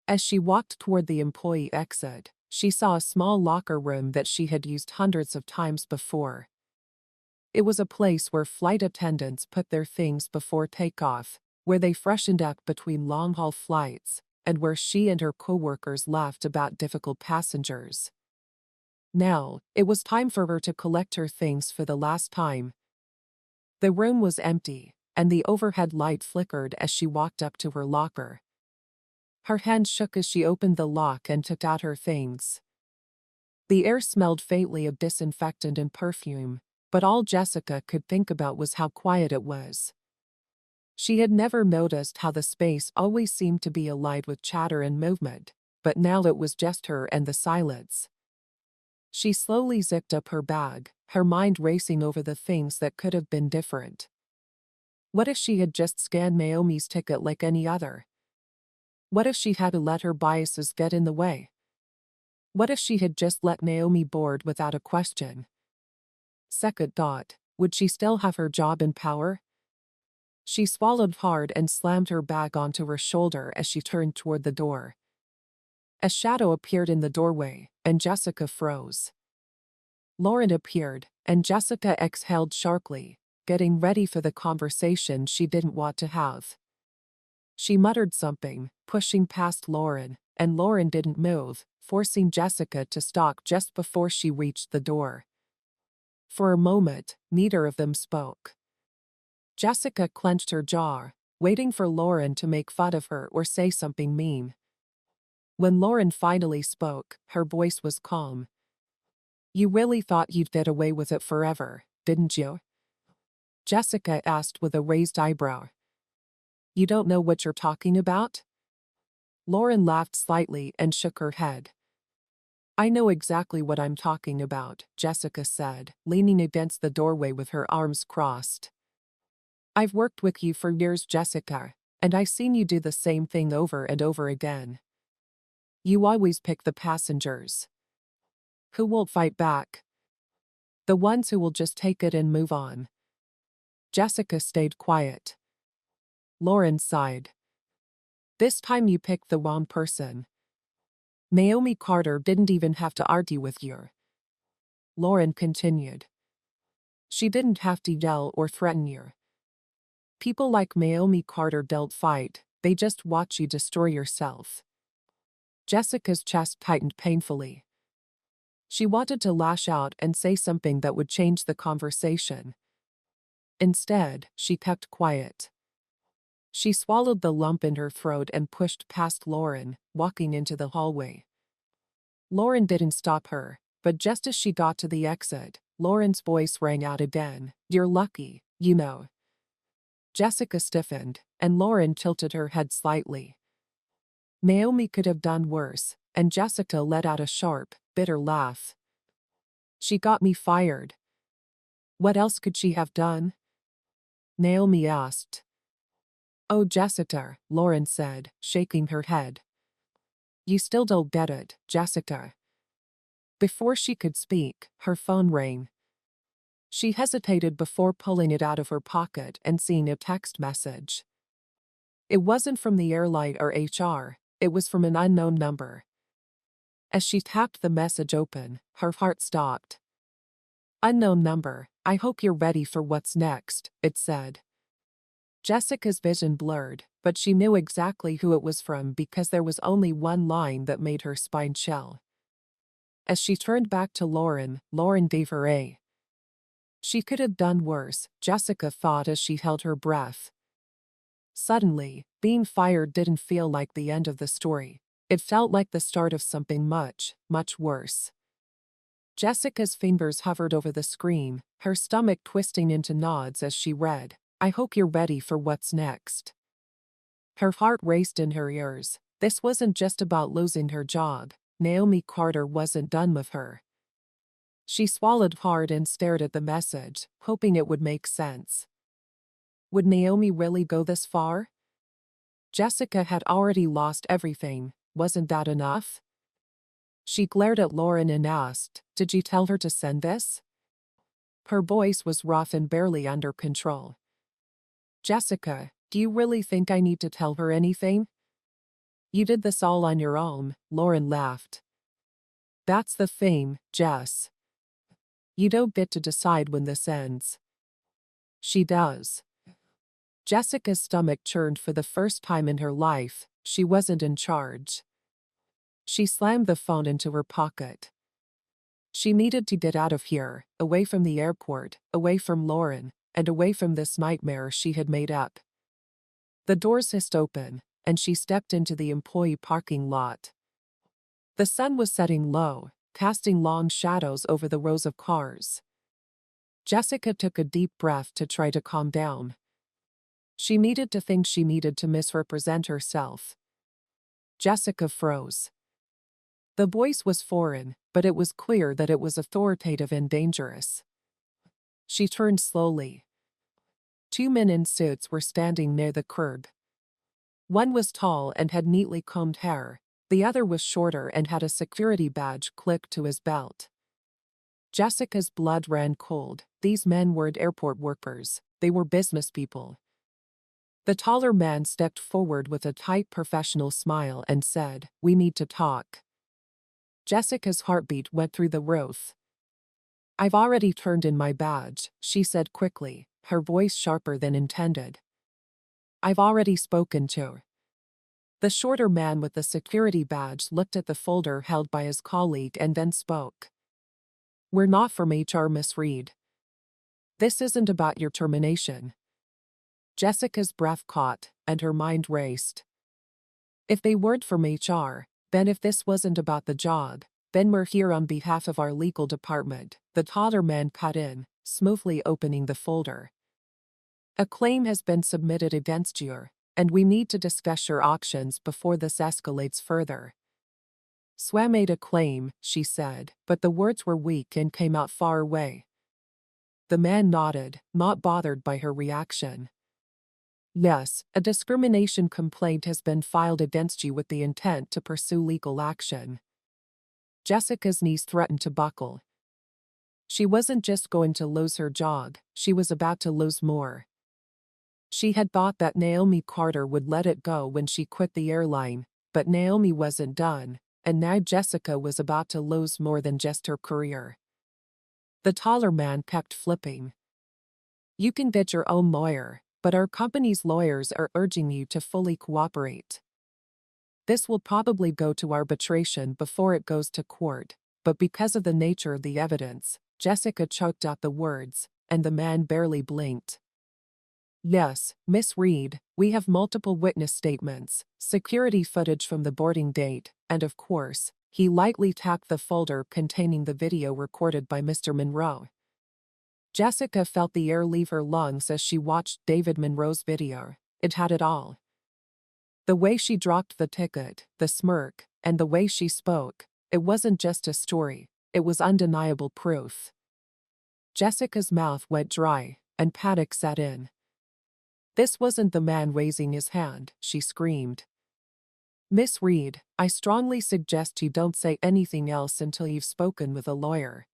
As she walked toward the employee exit, she saw a small locker room that she had used hundreds of times before. It was a place where flight attendants put their things before takeoff, where they freshened up between long-haul flights, and where she and her coworkers laughed about difficult passengers. Now, it was time for her to collect her things for the last time. The room was empty, and the overhead light flickered as she walked up to her locker. Her hand shook as she opened the lock and took out her things. The air smelled faintly of disinfectant and perfume, but all Jessica could think about was how quiet it was. She had never noticed how the space always seemed to be alive with chatter and movement, but now it was just her and the silence. She slowly zipped up her bag, her mind racing over the things that could have been different. What if she had just scanned Naomi's ticket like any other? What if she had let her biases get in the way? What if she had just let Naomi board without a question? Second thought, would she still have her job and power? She swallowed hard and slammed her bag onto her shoulder as she turned toward the door. A shadow appeared in the doorway, and Jessica froze. Lauren appeared, and Jessica exhaled sharply, getting ready for the conversation she didn't want to have. She muttered something, pushing past Lauren, and Lauren didn't move, forcing Jessica to stop just before she reached the door. For a moment, neither of them spoke. Jessica clenched her jaw, waiting for Lauren to make fun of her or say something mean. When Lauren finally spoke, her voice was calm. "You really thought you'd get away with it forever, didn't you?" Jessica asked with a raised eyebrow. "You don't know what you're talking about?" Lauren laughed slightly and shook her head. "I know exactly what I'm talking about," Jessica said, leaning against the doorway with her arms crossed. "I've worked with you for years, Jessica, and I've seen you do the same thing over and over again. You always pick the passengers. Who won't fight back? The ones who will just take it and move on." Jessica stayed quiet. Lauren sighed. "This time you picked the wrong person. Naomi Carter didn't even have to argue with you." Lauren continued. "She didn't have to yell or threaten you. People like Naomi Carter don't fight, they just watch you destroy yourself." Jessica's chest tightened painfully. She wanted to lash out and say something that would change the conversation. Instead, she kept quiet. She swallowed the lump in her throat and pushed past Lauren, walking into the hallway. Lauren didn't stop her, but just as she got to the exit, Lauren's voice rang out again. "You're lucky, you know." Jessica stiffened, and Lauren tilted her head slightly. Naomi could have done worse, and Jessica let out a sharp, bitter laugh. "She got me fired." "What else could she have done?" Naomi asked. "Oh, Jessica," Lauren said, shaking her head. "You still don't get it, Jessica." Before she could speak, her phone rang. She hesitated before pulling it out of her pocket and seeing a text message. It wasn't from the airline or HR, it was from an unknown number. As she tapped the message open, her heart stopped. "Unknown number, I hope you're ready for what's next," it said. Jessica's vision blurred, but she knew exactly who it was from because there was only one line that made her spine chill. As she turned back to Lauren, Lauren gave her a. She could have done worse, Jessica thought as she held her breath. Suddenly, being fired didn't feel like the end of the story. It felt like the start of something much, much worse. Jessica's fingers hovered over the screen, her stomach twisting into knots as she read, "I hope you're ready for what's next." Her heart raced in her ears. This wasn't just about losing her job. Naomi Carter wasn't done with her. She swallowed hard and stared at the message, hoping it would make sense. Would Naomi really go this far? Jessica had already lost everything. Wasn't that enough? She glared at Lauren and asked, "Did you tell her to send this?" Her voice was rough and barely under control. "Jessica, do you really think I need to tell her anything?" "You did this all on your own," Lauren laughed. "That's the thing, Jess. You don't get to decide when this ends." "She does." Jessica's stomach churned for the first time in her life. She wasn't in charge. She slammed the phone into her pocket. She needed to get out of here, away from the airport, away from Lauren, and away from this nightmare she had made up. The doors hissed open, and she stepped into the employee parking lot. The sun was setting low, casting long shadows over the rows of cars. Jessica took a deep breath to try to calm down. She needed to think she needed to misrepresent herself. Jessica froze. The voice was foreign, but it was clear that it was authoritative and dangerous. She turned slowly. Two men in suits were standing near the curb. One was tall and had neatly combed hair. The other was shorter and had a security badge clipped to his belt. Jessica's blood ran cold. These men weren't airport workers. They were business people. The taller man stepped forward with a tight professional smile and said, "We need to talk." Jessica's heartbeat went through the roof. "I've already turned in my badge," she said quickly, her voice sharper than intended. "I've already spoken to." The shorter man with the security badge looked at the folder held by his colleague and then spoke. "We're not from HR, Miss Reed. This isn't about your termination." Jessica's breath caught, and her mind raced. If they weren't from HR, then if this wasn't about the job, then we're here on behalf of our legal department, the taller man cut in, smoothly opening the folder. "A claim has been submitted against you, and we need to discuss your options before this escalates further." "Swa made a claim," she said, but the words were weak and came out far away. The man nodded, not bothered by her reaction. "Yes, a discrimination complaint has been filed against you with the intent to pursue legal action." Jessica's knees threatened to buckle. She wasn't just going to lose her job, she was about to lose more. She had thought that Naomi Carter would let it go when she quit the airline, but Naomi wasn't done, and now Jessica was about to lose more than just her career. The taller man kept flipping. "You can get your own lawyer, but our company's lawyers are urging you to fully cooperate. This will probably go to arbitration before it goes to court, but because of the nature of the evidence," Jessica choked out the words, and the man barely blinked. "Yes, Miss Reed, we have multiple witness statements, security footage from the boarding date, and of course," he lightly tapped the folder containing the video recorded by Mr. Monroe. Jessica felt the air leave her lungs as she watched David Monroe's video. It had it all. The way she dropped the ticket, the smirk, and the way she spoke, it wasn't just a story, it was undeniable proof. Jessica's mouth went dry, and panic set in. This wasn't the man raising his hand, she screamed. "Miss Reed, I strongly suggest you don't say anything else until you've spoken with a lawyer."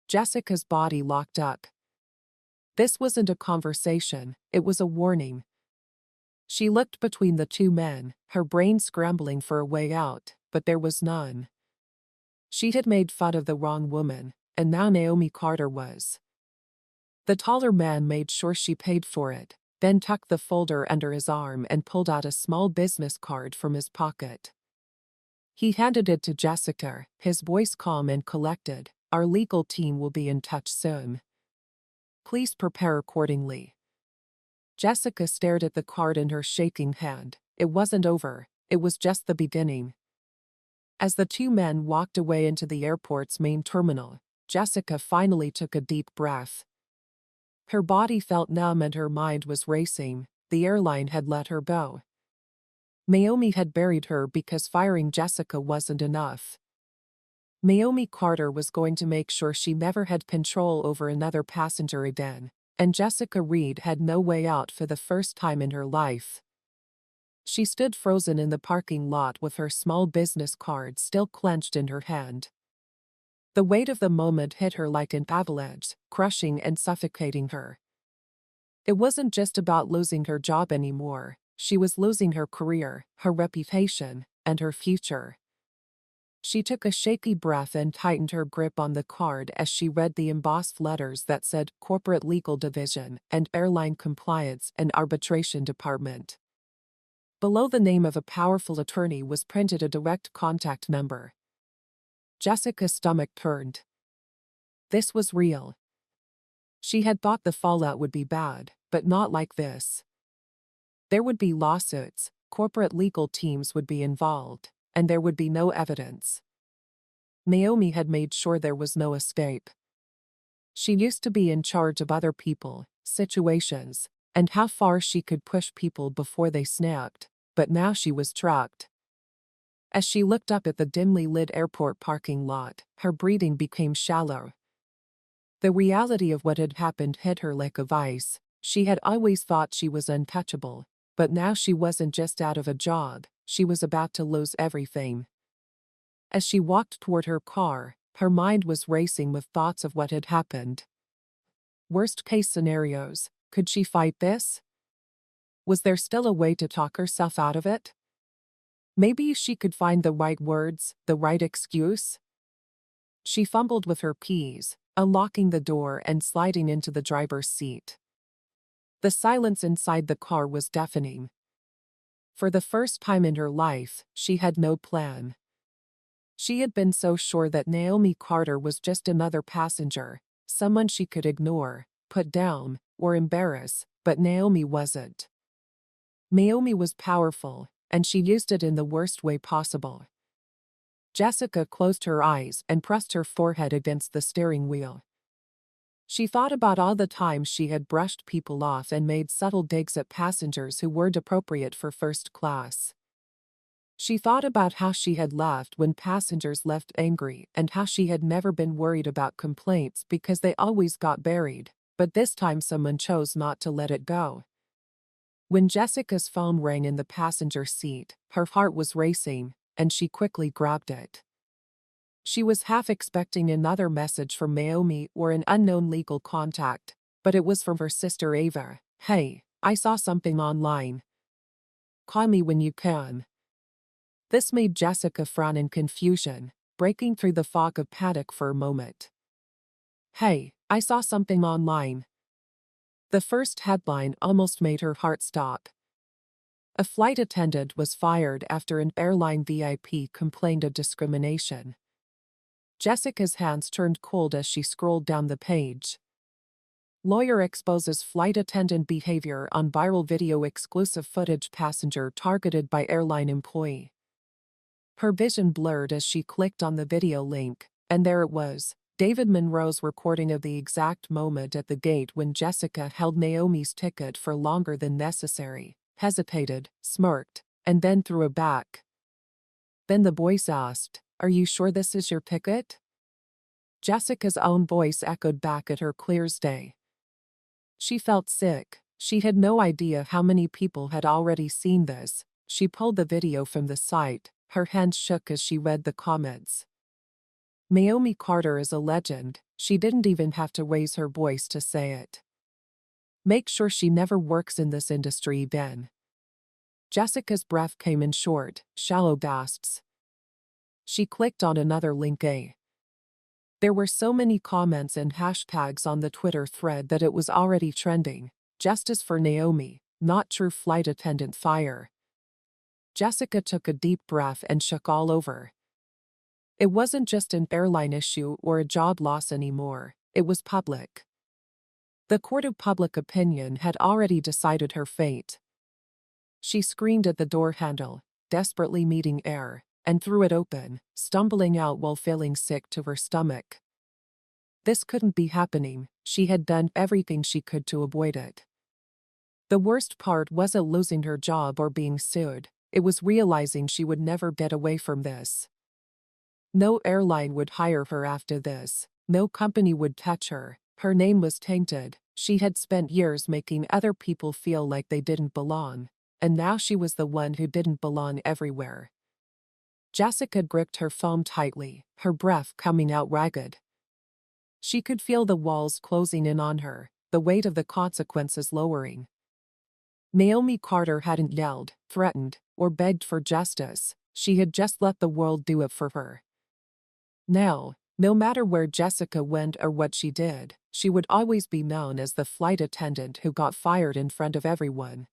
Jessica's body locked up. This wasn't a conversation, it was a warning. She looked between the two men, her brain scrambling for a way out, but there was none. She had made fun of the wrong woman, and now Naomi Carter was. The taller man made sure she paid for it, then tucked the folder under his arm and pulled out a small business card from his pocket. He handed it to Jessica, his voice calm and collected. "Our legal team will be in touch soon. Please prepare accordingly." Jessica stared at the card in her shaking hand. It wasn't over, it was just the beginning. As the two men walked away into the airport's main terminal, Jessica finally took a deep breath. Her body felt numb and her mind was racing. The airline had let her go. Naomi had buried her because firing Jessica wasn't enough. Naomi Carter was going to make sure she never had control over another passenger again, and Jessica Reed had no way out for the first time in her life. She stood frozen in the parking lot with her small business card still clenched in her hand. The weight of the moment hit her like an avalanche, crushing and suffocating her. It wasn't just about losing her job anymore, she was losing her career, her reputation, and her future. She took a shaky breath and tightened her grip on the card as she read the embossed letters that said Corporate Legal Division and Airline Compliance and Arbitration Department. Below the name of a powerful attorney was printed a direct contact number. Jessica's stomach turned. This was real. She had thought the fallout would be bad, but not like this. There would be lawsuits, corporate legal teams would be involved, and there would be no evidence. Naomi had made sure there was no escape. She used to be in charge of other people, situations, and how far she could push people before they snapped, but now she was trapped. As she looked up at the dimly lit airport parking lot, her breathing became shallow. The reality of what had happened hit her like a vice. She had always thought she was untouchable, but now she wasn't just out of a job, she was about to lose everything. As she walked toward her car, her mind was racing with thoughts of what had happened. Worst-case scenarios. Could she fight this? Was there still a way to talk herself out of it? Maybe she could find the right words, the right excuse? She fumbled with her keys, unlocking the door and sliding into the driver's seat. The silence inside the car was deafening. For the first time in her life, she had no plan. She had been so sure that Naomi Carter was just another passenger, someone she could ignore, put down, or embarrass, but Naomi wasn't. Naomi was powerful, and she used it in the worst way possible. Jessica closed her eyes and pressed her forehead against the steering wheel. She thought about all the times she had brushed people off and made subtle digs at passengers who weren't appropriate for first class. She thought about how she had laughed when passengers left angry and how she had never been worried about complaints because they always got buried, but this time someone chose not to let it go. When Jessica's phone rang in the passenger seat, her heart was racing, and she quickly grabbed it. She was half expecting another message from Naomi or an unknown legal contact, but it was from her sister Ava. "Hey, I saw something online. Call me when you can." This made Jessica frown in confusion, breaking through the fog of panic for a moment. "Hey, I saw something online." The first headline almost made her heart stop. A flight attendant was fired after an airline VIP complained of discrimination. Jessica's hands turned cold as she scrolled down the page. Lawyer exposes flight attendant behavior on viral video, exclusive footage, passenger targeted by airline employee. Her vision blurred as she clicked on the video link, and there it was, David Monroe's recording of the exact moment at the gate when Jessica held Naomi's ticket for longer than necessary, hesitated, smirked, and then threw it back. Then the voice asked, "Are you sure this is your ticket?" Jessica's own voice echoed back at her clear as day. She felt sick. She had no idea how many people had already seen this. She pulled the video from the site. Her hands shook as she read the comments. Naomi Carter is a legend. She didn't even have to raise her voice to say it. Make sure she never works in this industry again. Jessica's breath came in short, shallow gasps. She clicked on another link. There were so many comments and hashtags on the Twitter thread that it was already trending. Justice for Naomi, not true flight attendant fire. Jessica took a deep breath and shook all over. It wasn't just an airline issue or a job loss anymore, it was public. The court of public opinion had already decided her fate. She screamed at the door handle, desperately needing air, and threw it open, stumbling out while feeling sick to her stomach. This couldn't be happening. She had done everything she could to avoid it. The worst part wasn't losing her job or being sued, it was realizing she would never get away from this. No airline would hire her after this, no company would touch her, her name was tainted, she had spent years making other people feel like they didn't belong, and now she was the one who didn't belong everywhere. Jessica gripped her phone tightly, her breath coming out ragged. She could feel the walls closing in on her, the weight of the consequences lowering. Naomi Carter hadn't yelled, threatened, or begged for justice. She had just let the world do it for her. Now, no matter where Jessica went or what she did, she would always be known as the flight attendant who got fired in front of everyone.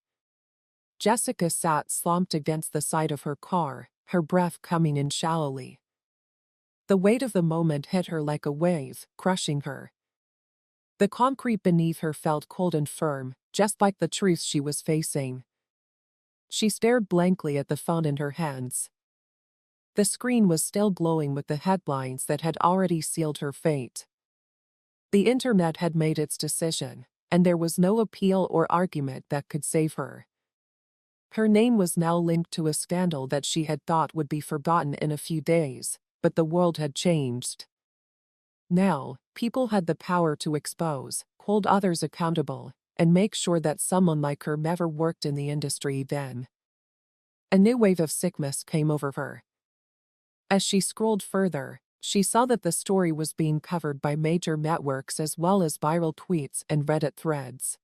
Jessica sat slumped against the side of her car, her breath coming in shallowly. The weight of the moment hit her like a wave, crushing her. The concrete beneath her felt cold and firm, just like the truth she was facing. She stared blankly at the phone in her hands. The screen was still glowing with the headlines that had already sealed her fate. The internet had made its decision, and there was no appeal or argument that could save her. Her name was now linked to a scandal that she had thought would be forgotten in a few days, but the world had changed. Now, people had the power to expose, hold others accountable, and make sure that someone like her never worked in the industry again. A new wave of sickness came over her. As she scrolled further, she saw that the story was being covered by major networks as well as viral tweets and Reddit threads.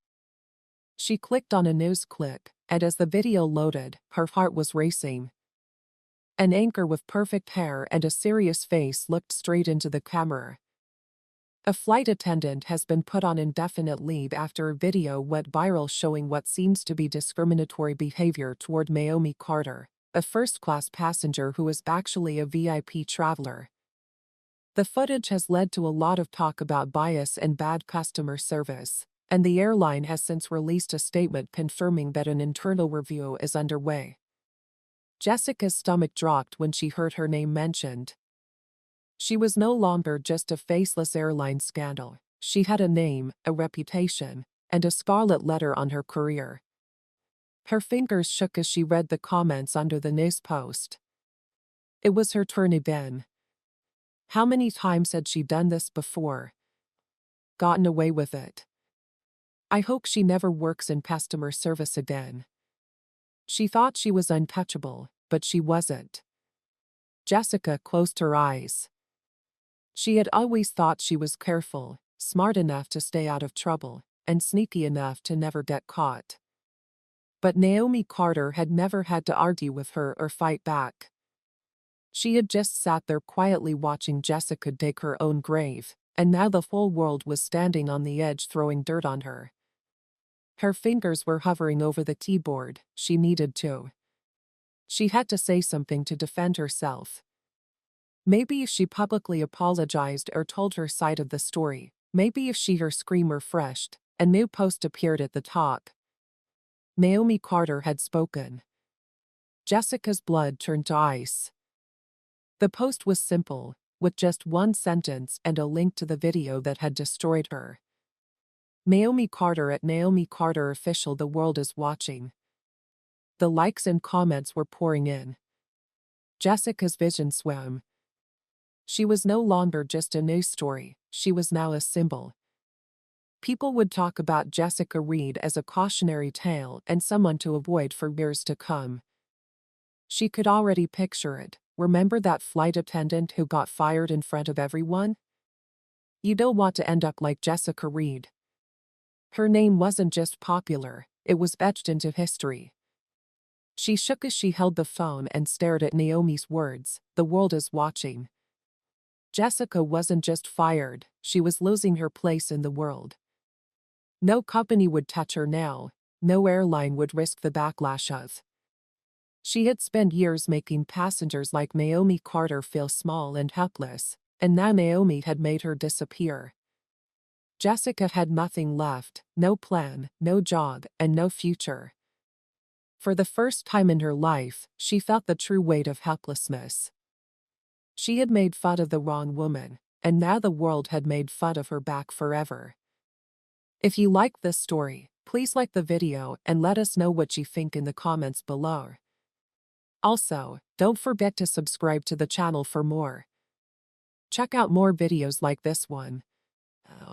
She clicked on a news clip, and as the video loaded, her heart was racing. An anchor with perfect hair and a serious face looked straight into the camera. A flight attendant has been put on indefinite leave after a video went viral showing what seems to be discriminatory behavior toward Naomi Carter, a first-class passenger who is actually a VIP traveler. The footage has led to a lot of talk about bias and bad customer service, and the airline has since released a statement confirming that an internal review is underway. Jessica's stomach dropped when she heard her name mentioned. She was no longer just a faceless airline scandal. She had a name, a reputation, and a scarlet letter on her career. Her fingers shook as she read the comments under the news post. It was her turn again. How many times had she done this before? Gotten away with it. I hope she never works in customer service again. She thought she was untouchable, but she wasn't. Jessica closed her eyes. She had always thought she was careful, smart enough to stay out of trouble, and sneaky enough to never get caught. But Naomi Carter had never had to argue with her or fight back. She had just sat there quietly watching Jessica dig her own grave, and now the whole world was standing on the edge throwing dirt on her. Her fingers were hovering over the keyboard. She needed to. She had to say something to defend herself. Maybe if she publicly apologized or told her side of the story, maybe if her scream refreshed, a new post appeared at the top. Naomi Carter had spoken. Jessica's blood turned to ice. The post was simple, with just one sentence and a link to the video that had destroyed her. Naomi Carter at Naomi Carter Official. The world is watching. The likes and comments were pouring in. Jessica's vision swam. She was no longer just a news story, she was now a symbol. People would talk about Jessica Reed as a cautionary tale and someone to avoid for years to come. She could already picture it. Remember that flight attendant who got fired in front of everyone? You don't want to end up like Jessica Reed. Her name wasn't just popular, it was etched into history. She shook as she held the phone and stared at Naomi's words, "The world is watching." Jessica wasn't just fired, she was losing her place in the world. No company would touch her now, no airline would risk the backlash of. She had spent years making passengers like Naomi Carter feel small and helpless, and now Naomi had made her disappear. Jessica had nothing left, no plan, no job, and no future. For the first time in her life, she felt the true weight of helplessness. She had made fun of the wrong woman, and now the world had made fun of her back forever. If you liked this story, please like the video and let us know what you think in the comments below. Also, don't forget to subscribe to the channel for more. Check out more videos like this one.